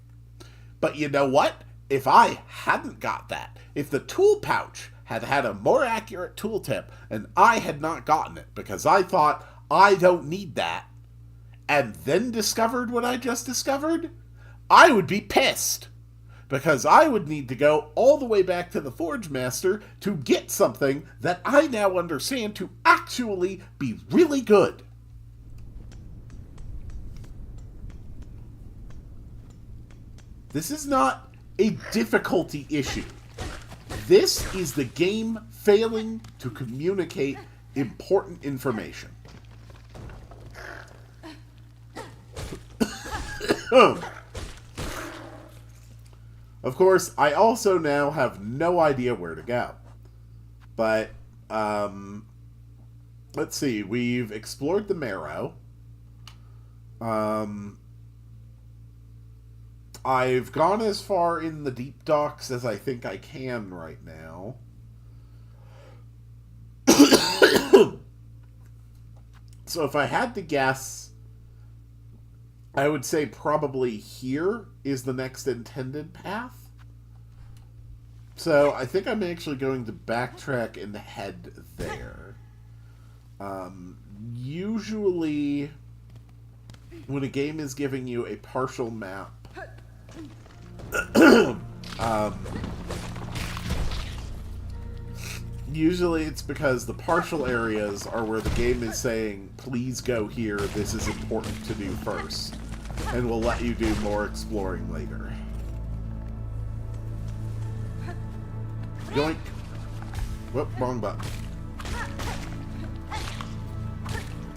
But you know what? If I hadn't got that, if the tool pouch had had a more accurate tooltip and I had not gotten it because I thought I don't need that, and then discovered what I just discovered, I would be pissed. Because I would need to go all the way back to the Forge Master to get something that I now understand to actually be really good. This is not a difficulty issue. This is the game failing to communicate important information. Of course, I also now have no idea where to go. But, let's see. We've explored the marrow. I've gone as far in the deep docks as I think I can right now. So if I had to guess, I would say probably here is the next intended path. So I think I'm actually going to backtrack and head there. Usually, when a game is giving you a partial map Usually it's because the partial areas are where the game is saying, please go here, this is important to do first. And we'll let you do more exploring later. Yoink. Whoop, wrong button.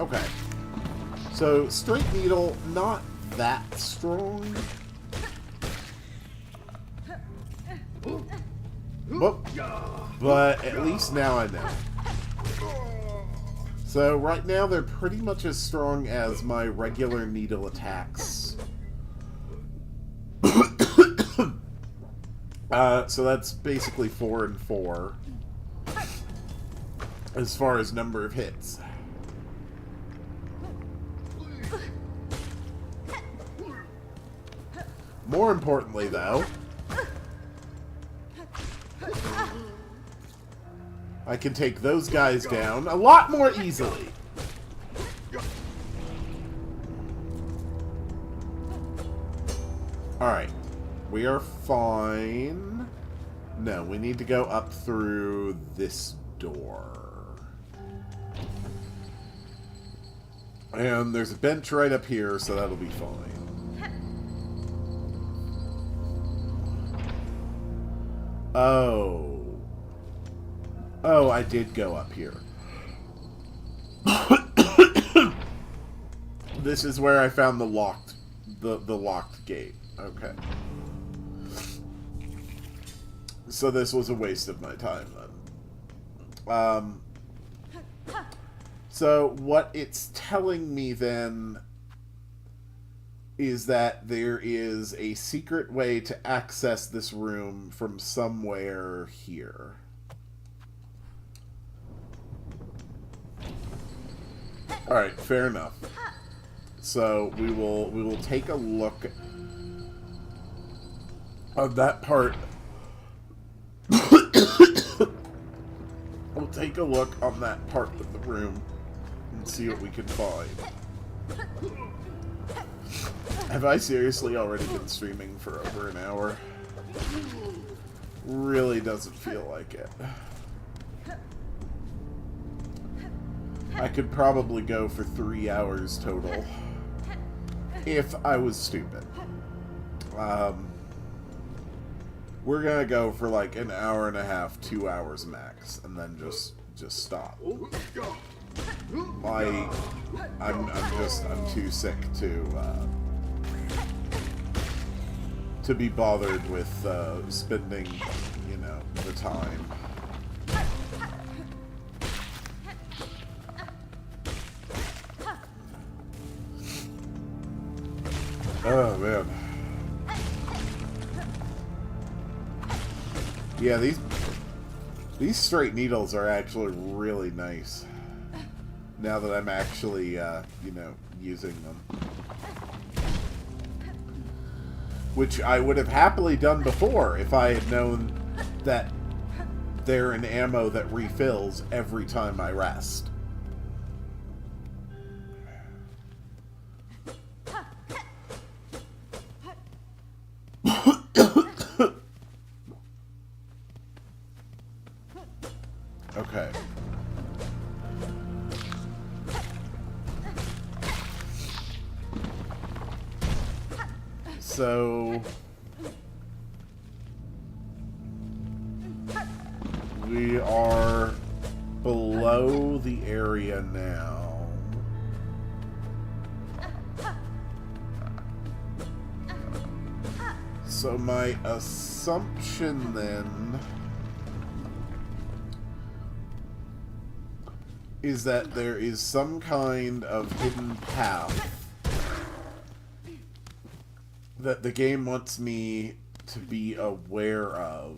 Okay. So, straight needle, not that strong. Whoop. But at least now I know. So, right now they're pretty much as strong as my regular needle attacks. So that's basically 4 and 4 as far as number of hits. More importantly, though, I can take those guys down a lot more easily. Alright. We are fine. No, we need to go up through this door. And there's a bench right up here, so that'll be fine. Oh. Oh, I did go up here. This is where I found the locked gate. Okay. So this was a waste of my time then. So what it's telling me then is that there is a secret way to access this room from somewhere here. Alright, fair enough. So we will take a look at that part. We'll take a look on that part of the room and see what we can find. Have I seriously already been streaming for over an hour? Really doesn't feel like it. I could probably go for 3 hours total if I was stupid. We're gonna go for like an hour and a half, 2 hours max, and then just stop. I'm too sick to be bothered with spending, you know, the time. Oh man. Yeah, these straight needles are actually really nice. Now that I'm actually, you know, using them. Which I would have happily done before if I had known that they're an ammo that refills every time I rest. Okay. So we are below the area now. So my assumption then is that there is some kind of hidden path that the game wants me to be aware of.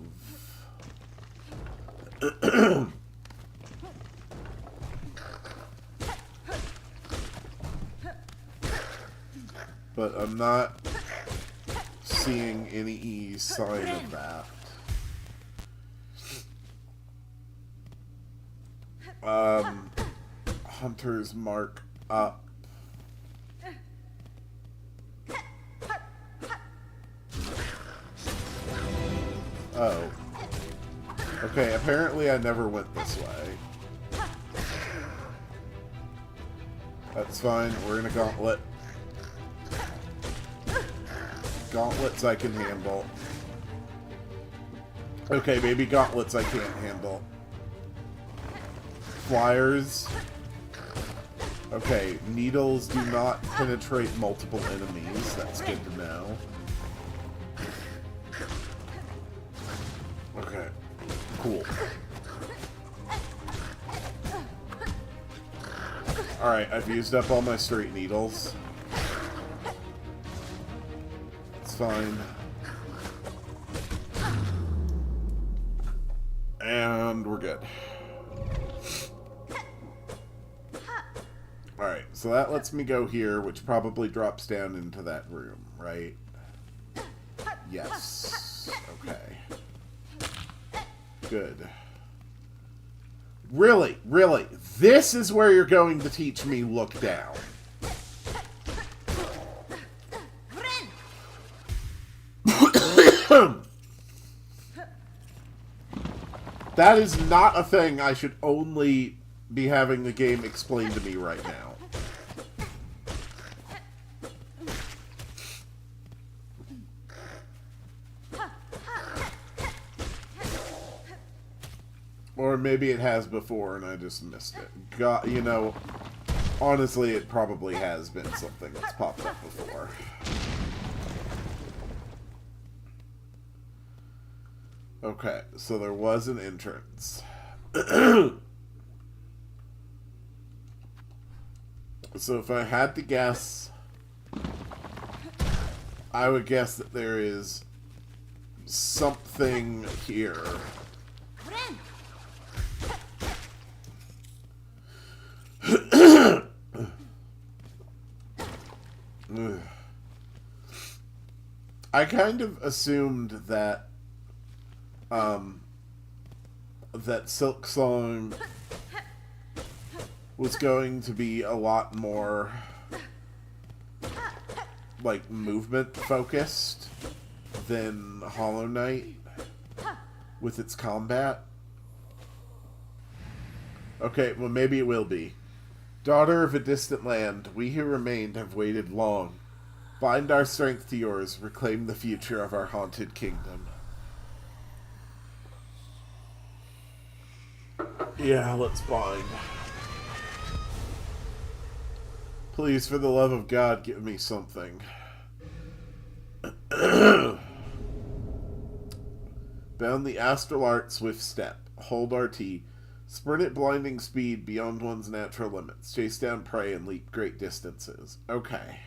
But I'm not seeing any sign of that. Hunter's mark up. Okay, apparently I never went this way. That's fine. We're in a gauntlet. Gauntlets I can handle. Okay, maybe gauntlets I can't handle. Flyers. Okay, needles do not penetrate multiple enemies. That's good to know. Okay, cool. Alright, I've used up all my straight needles. It's fine. And we're good. Alright, so that lets me go here, which probably drops down into that room, right? Yes. Okay. Good. Really? Really? This is where you're going to teach me look down. That is not a thing I should only be having the game explain to me right now. Or maybe it has before and I just missed it. God, you know, honestly, it probably has been something that's popped up before. Okay, so there was an entrance. So if I had to guess, I would guess that there is something here. I kind of assumed that that Silksong was going to be a lot more like movement focused than Hollow Knight with its combat. Okay, well maybe it will be. Daughter of a distant land, we who remained have waited long. Bind our strength to yours, reclaim the future of our haunted kingdom. Yeah, let's bind. Please, for the love of God, give me something. Bound the astral art swift step. Hold RT. Sprint at blinding speed beyond one's natural limits. Chase down prey and leap great distances. Okay.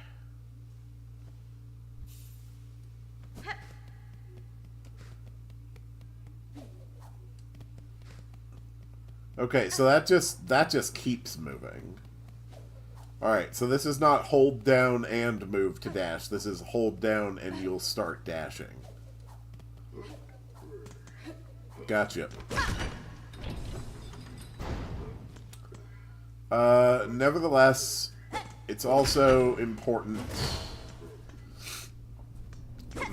Okay, so that just keeps moving. Alright, so this is not hold down and move to dash. This is hold down and you'll start dashing. Gotcha. Nevertheless, it's also important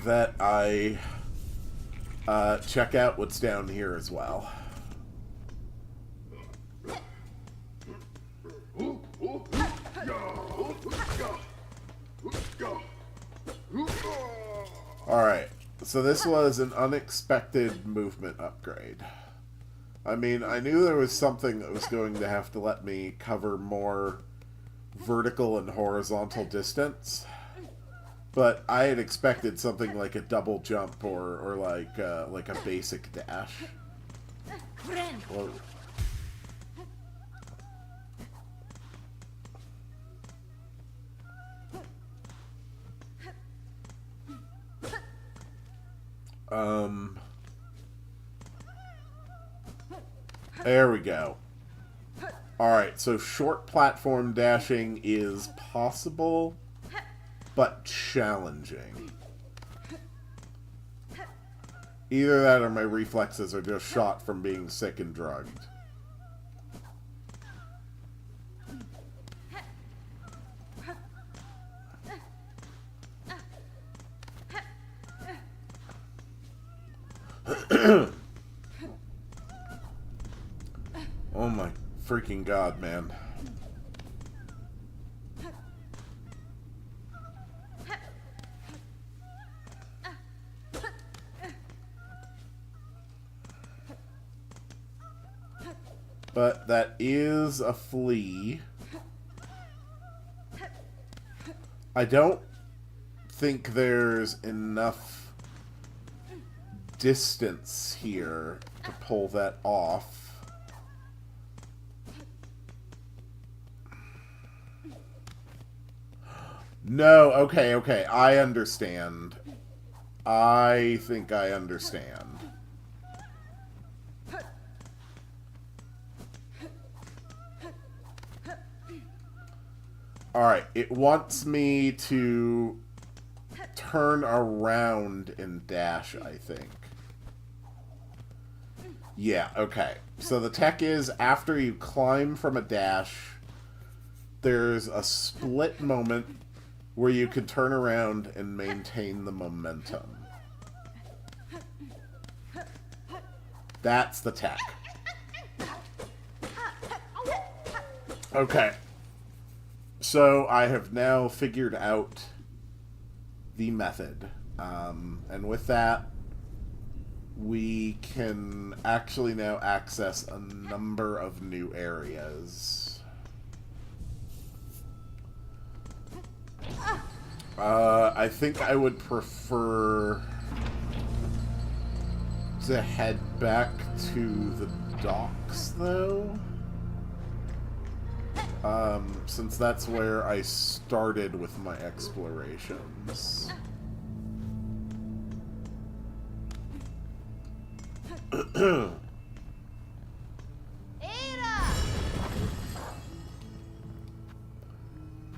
that I check out what's down here as well. Alright, so this was an unexpected movement upgrade. I mean, I knew there was something that was going to have to let me cover more vertical and horizontal distance, but I had expected something like a double jump or like a basic dash. Whoa. There we go. Alright, so short platform dashing is possible, but challenging. Either that or my reflexes are just shot from being sick and drugged. Oh my freaking god, man. But that is a flea. I don't think there's enough distance here to pull that off. No, okay, I understand. I think I understand. Alright, it wants me to turn around and dash, I think. Yeah, okay. So the tech is, after you climb from a dash, there's a split moment where you can turn around and maintain the momentum. That's the tech. Okay. So I have now figured out the method. And with that, we can actually now access a number of new areas. I think I would prefer to head back to the docks, though. Since that's where I started with my explorations.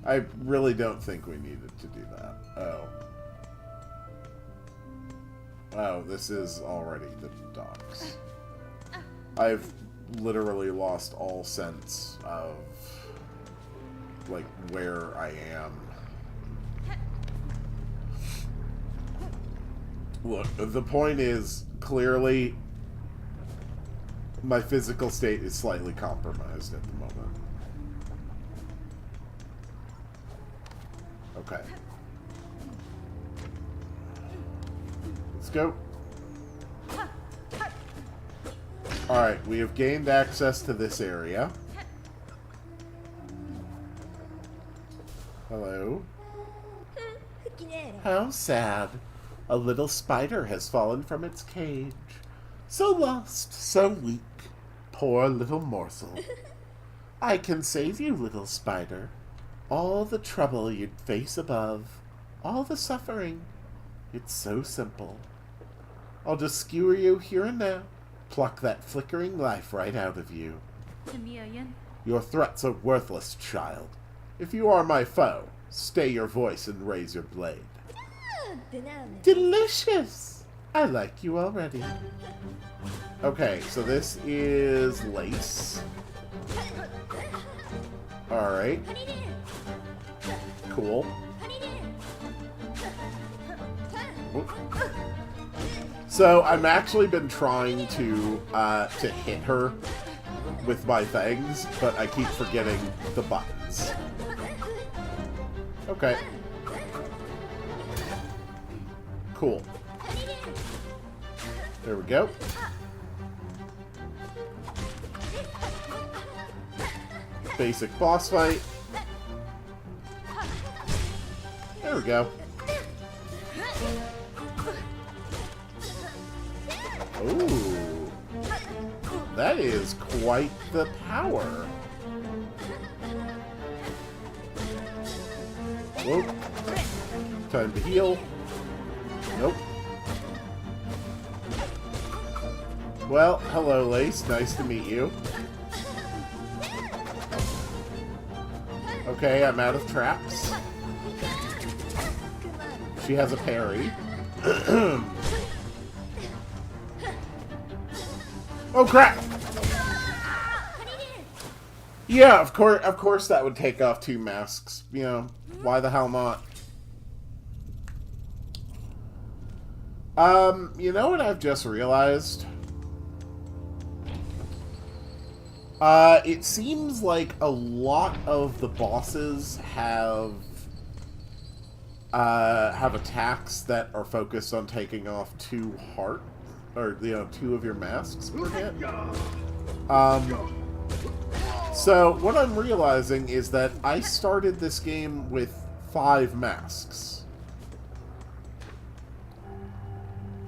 I really don't think we needed to do that. Oh. Oh, this is already the docks. I've literally lost all sense of, like, where I am. Look, the point is, clearly, my physical state is slightly compromised at the moment. Okay. Let's go. Alright, we have gained access to this area. Hello? How sad. A little spider has fallen from its cage. So lost, so weak. Poor little morsel. I can save you, little spider. All the trouble you'd face above. All the suffering. It's so simple. I'll just skewer you here and now. Pluck that flickering life right out of you. Your threats are worthless, child. If you are my foe, stay your voice and raise your blade. Delicious! I like you already. Okay, so this is lace. Alright. Cool. Oop. So I've actually been trying to hit her with my fangs, but I keep forgetting the buttons. Okay. Cool. There we go. Basic boss fight. There we go. Ooh. That is quite the power. Whoa. Time to heal. Nope. Well, hello, Lace. Nice to meet you. Okay, I'm out of traps. She has a parry. Oh crap! Yeah, of course that would take off 2 masks. You know, why the hell not? You know what I've just realized? It seems like a lot of the bosses have attacks that are focused on taking off 2 heart, or 2 of your masks per hit. So what I'm realizing is that I started this game with 5 masks.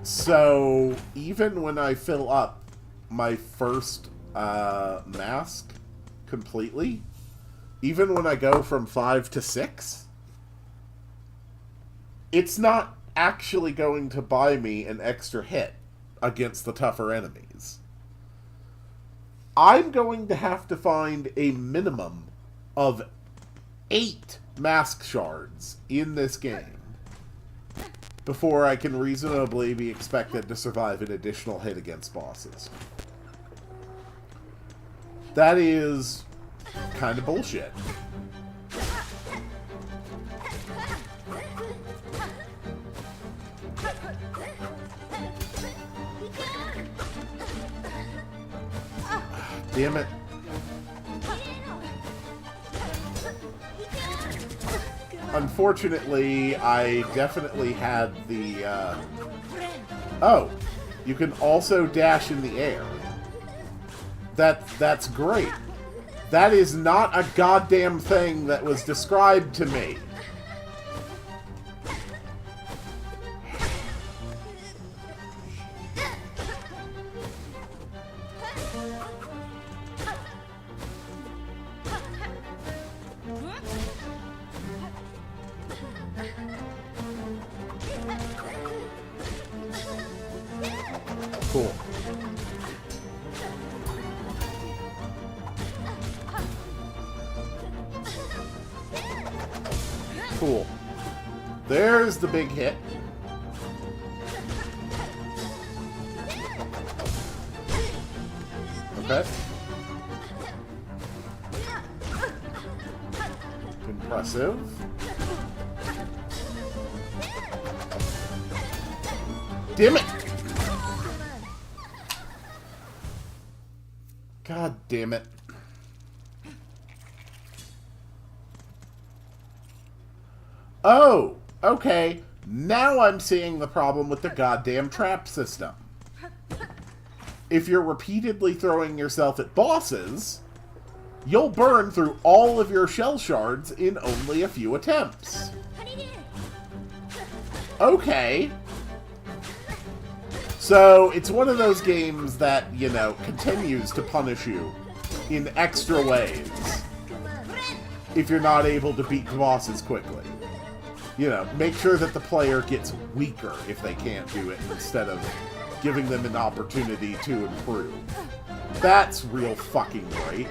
So even when I fill up my first mask completely, even when I go from 5 to 6, it's not actually going to buy me an extra hit against the tougher enemies. I'm going to have to find a minimum of 8 mask shards in this game before I can reasonably be expected to survive an additional hit against bosses. That is kind of bullshit. Damn it. Unfortunately, I definitely had the, Oh, you can also dash in the air. That's great. That is not a goddamn thing that was described to me. Cool. Cool. There's the big hit. Okay. Impressive. Damn it! God damn it. Oh, okay. Now I'm seeing the problem with the goddamn trap system. If you're repeatedly throwing yourself at bosses, you'll burn through all of your shell shards in only a few attempts. Okay. So, it's one of those games that, continues to punish you in extra ways if you're not able to beat bosses quickly. Make sure that the player gets weaker if they can't do it instead of giving them an opportunity to improve. That's real fucking great.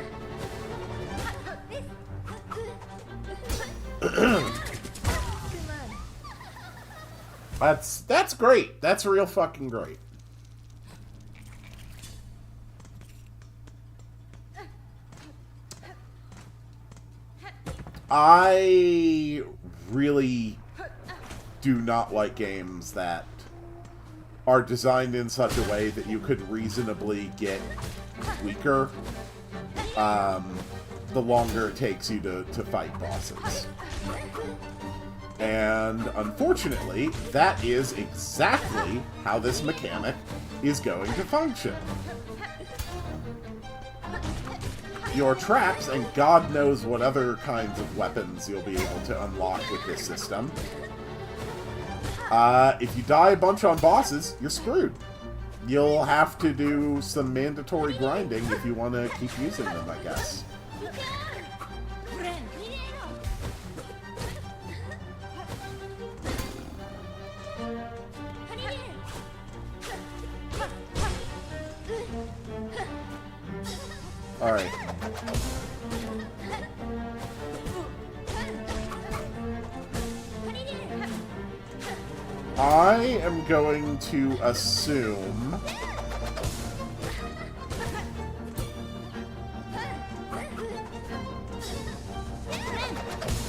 That's great. That's real fucking great. I really do not like games that are designed in such a way that you could reasonably get weaker the longer it takes you to fight bosses. And unfortunately, that is exactly how this mechanic is going to function. Your traps, and God knows what other kinds of weapons you'll be able to unlock with this system. If you die a bunch on bosses, you're screwed. You'll have to do some mandatory grinding if you want to keep using them, I guess. Alright. I am going to assume...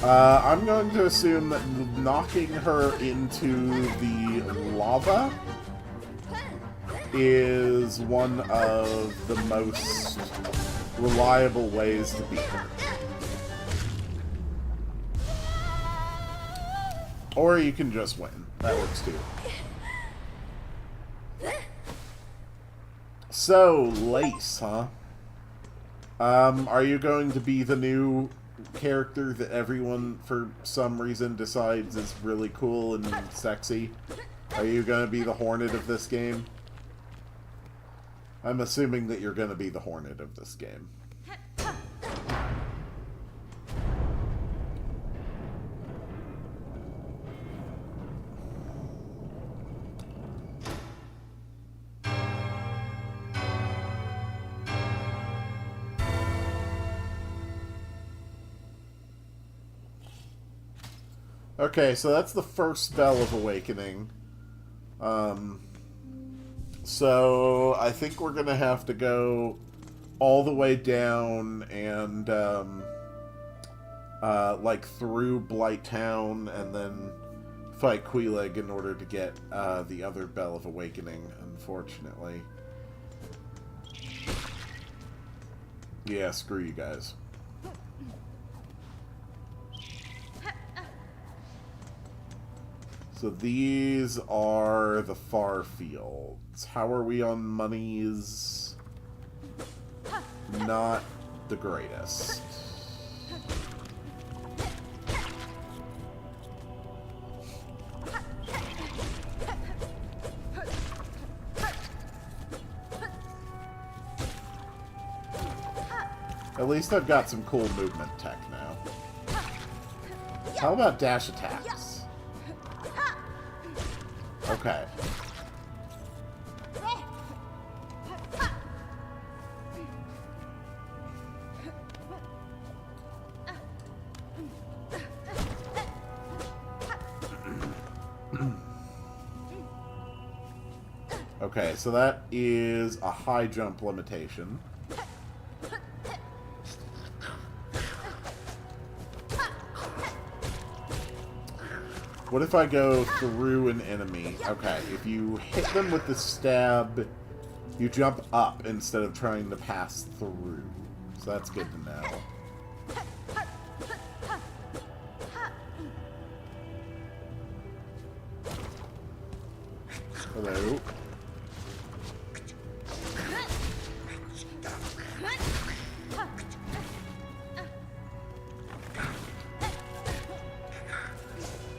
I'm going to assume that knocking her into the lava is one of the most reliable ways to beat her. Or you can just win. That works too. So, Lace, huh? Are you going to be the new character that everyone, for some reason, decides is really cool and sexy? Are you going to be the Hornet of this game? I'm assuming that you're going to be the Hornet of this game. Okay, so that's the first Bell of Awakening. So I think we're gonna have to go all the way down and like through Blight Town and then fight Queeleg in order to get the other Bell of Awakening, unfortunately. Yeah, screw you guys. So these are the far fields. How are we on monies? Not the greatest. At least I've got some cool movement tech now. How about dash attacks? Okay. Okay, so that is a high jump limitation. What if I go through an enemy? Okay, if you hit them with the stab, you jump up instead of trying to pass through. So that's good to know. Hello.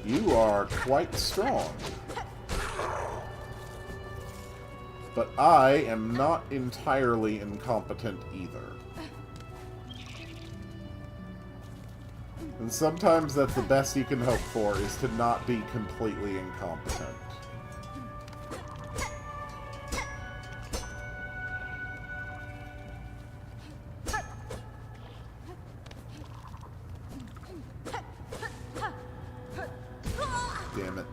You are quite strong. But I am not entirely incompetent either. And sometimes that's the best you can hope for, is to not be completely incompetent. Damn it.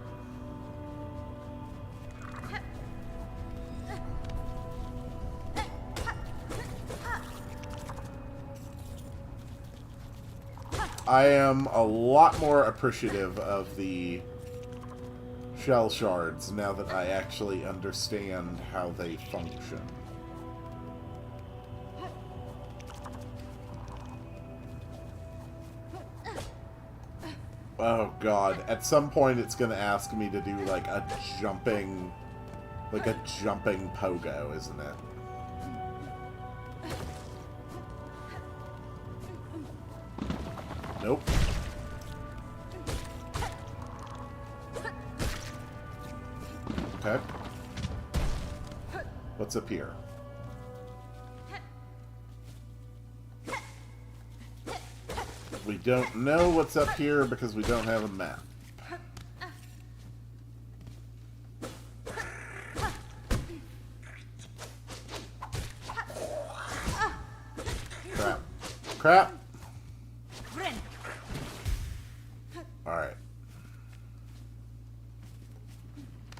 I am a lot more appreciative of the shell shards now that I actually understand how they function. Oh god, at some point it's gonna ask me to do like a jumping pogo, isn't it? Nope. Okay. What's up here? We don't know what's up here because we don't have a map. Crap. Crap! Alright.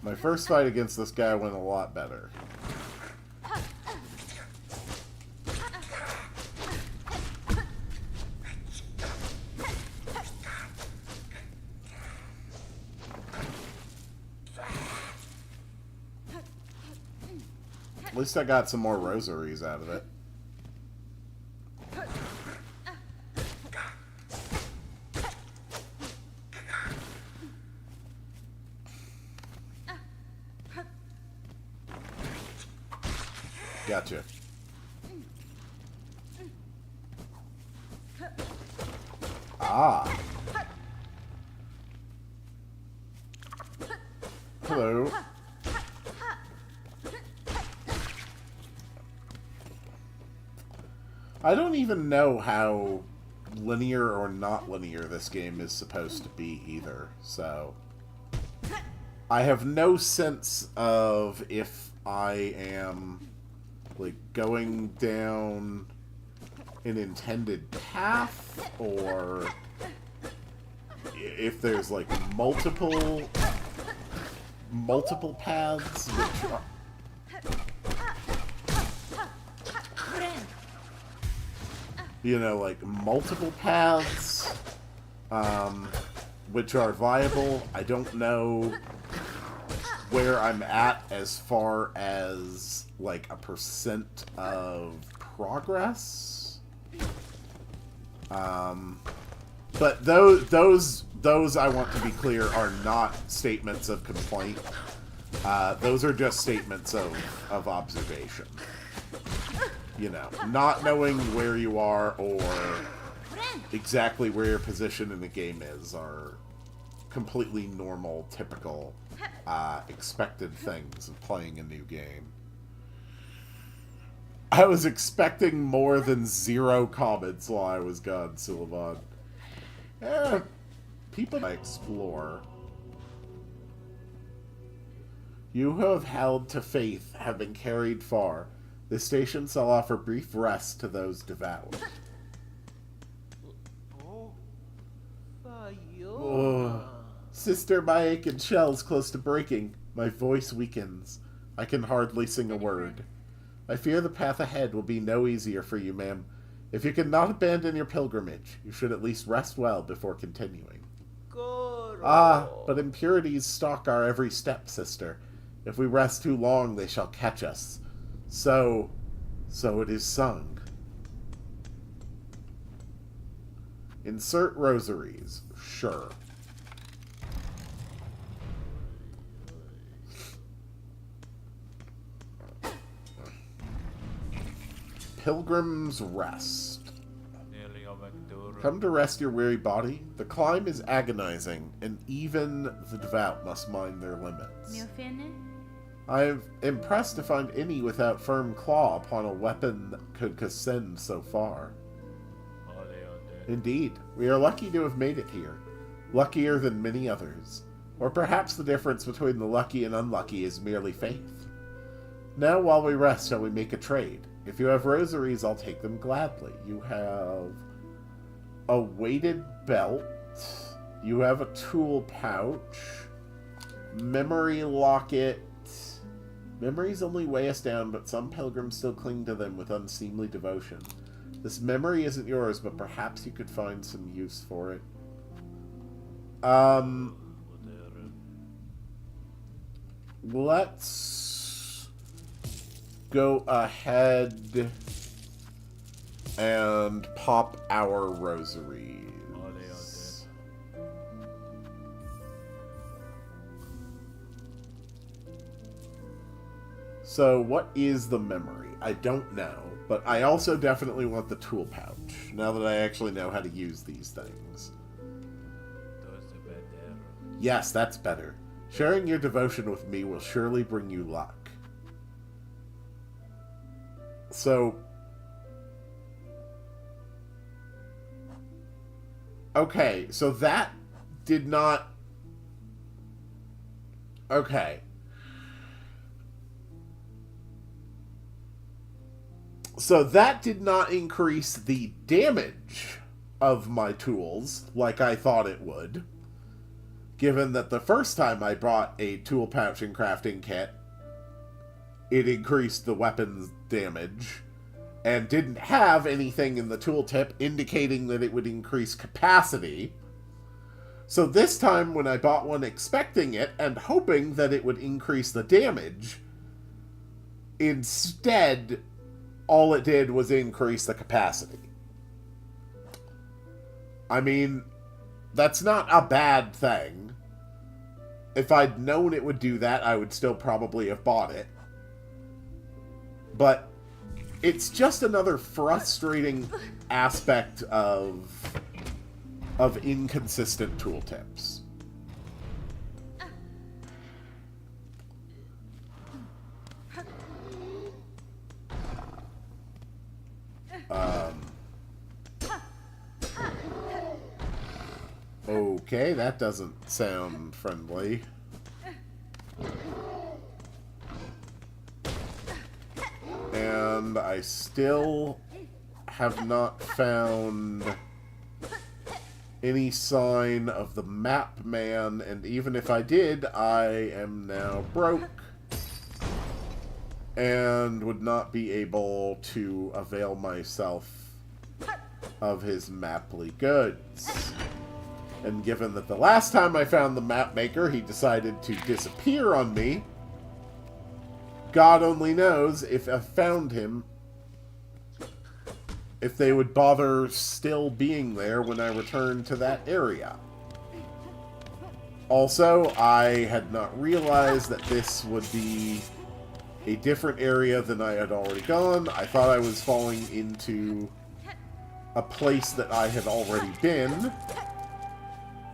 My first fight against this guy went a lot better. At least I got some more rosaries out of it. Gotcha. Ah. Hello. I don't even know how linear or not linear this game is supposed to be either, so I have no sense of if I am like going down an intended path or if there's like multiple paths which are like multiple paths, which are viable. I don't know where I'm at as far as, like, a percent of progress. But those, I want to be clear, are not statements of complaint. Those are just statements of observation. Not knowing where you are or exactly where your position in the game is are completely normal, typical, expected things of playing a new game. I was expecting more than 0 comments while I was gone, Sullivan. People I explore. You who have held to faith have been carried far. The station shall offer brief rest to those devout. Oh. Sister, my ache and shell's close to breaking. My voice weakens. I can hardly sing a word. I fear the path ahead will be no easier for you, ma'am. If you cannot abandon your pilgrimage, you should at least rest well before continuing. Ah, but impurities stalk our every step, sister. If we rest too long, they shall catch us. So it is sung. Insert rosaries. Sure. Pilgrim's Rest. Come to rest your weary body. The climb is agonizing, and even the devout must mind their limits. I am impressed to find any without firm claw upon a weapon that could ascend so far. Indeed, we are lucky to have made it here. Luckier than many others. Or perhaps the difference between the lucky and unlucky is merely faith. Now, while we rest, shall we make a trade? If you have rosaries, I'll take them gladly. You have a weighted belt. You have a tool pouch. Memory locket. Memories only weigh us down, but some pilgrims still cling to them with unseemly devotion. This memory isn't yours, but perhaps you could find some use for it. Let's go ahead and pop our rosaries. So, what is the memory? I don't know, but I also definitely want the tool pouch, now that I actually know how to use these things. Yes, that's better. Sharing your devotion with me will surely bring you luck. So... okay, so that did not... okay. So that did not increase the damage of my tools like I thought it would. Given that the first time I bought a tool pouch and crafting kit, it increased the weapon's damage and didn't have anything in the tooltip indicating that it would increase capacity. So this time when I bought one expecting it and hoping that it would increase the damage, instead all it did was increase the capacity. I mean, that's not a bad thing. If I'd known it would do that, I would still probably have bought it. But it's just another frustrating aspect of inconsistent tooltips. Okay, that doesn't sound friendly. And I still have not found any sign of the map man, and even if I did, I am now broke and would not be able to avail myself of his maply goods. And given that the last time I found the map maker, he decided to disappear on me, God only knows if I found him, if they would bother still being there when I returned to that area. Also, I had not realized that this would be a different area than I had already gone. I thought I was falling into a place that I had already been,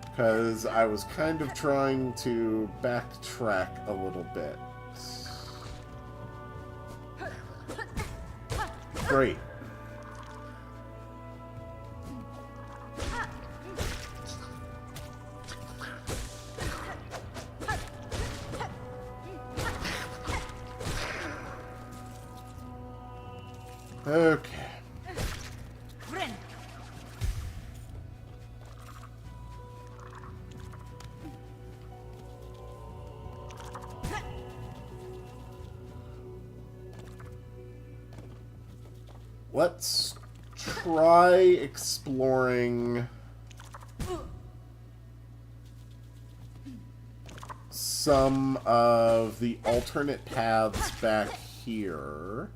because I was kind of trying to backtrack a little bit. Great. Okay. Let's try exploring some of the alternate paths back here.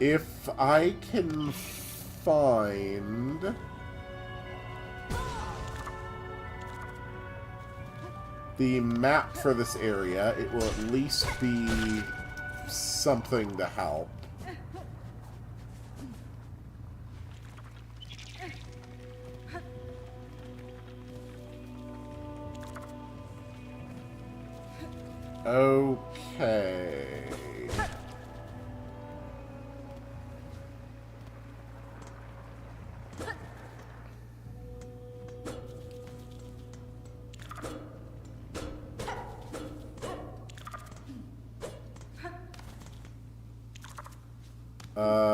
If I can find the map for this area, it will at least be something to help. Okay.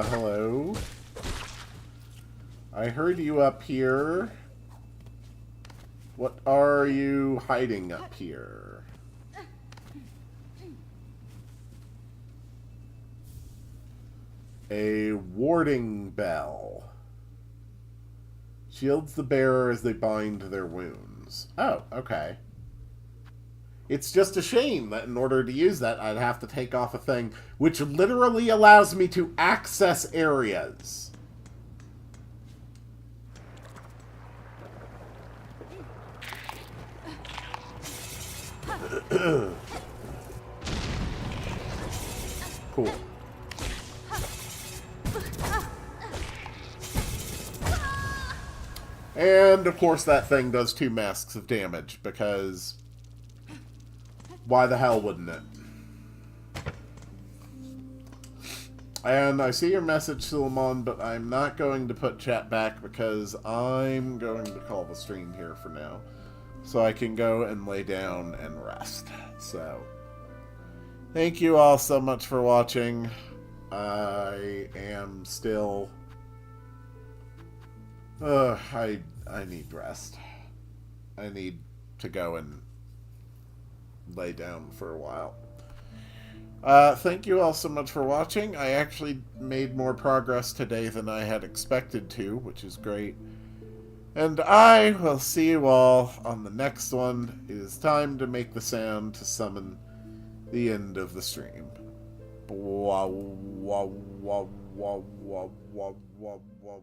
Hello? I heard you up here. What are you hiding up here? A warding bell. Shields the bearer as they bind their wounds. Oh, okay. It's just a shame that in order to use that, I'd have to take off a thing which literally allows me to access areas. Cool. And, of course, that thing does 2 masks of damage, because why the hell wouldn't it? And I see your message, Suleiman, but I'm not going to put chat back because I'm going to call the stream here for now, so I can go and lay down and rest. So, thank you all so much for watching. I am still... I need rest. I need to go and lay down for a while. Thank you all so much for watching. I actually made more progress today than I had expected to, which is great. And I will see you all on the next one. It is time to make the sound to summon the end of the stream. Wow, wow, wow, wow, wow, wow, wow, wow.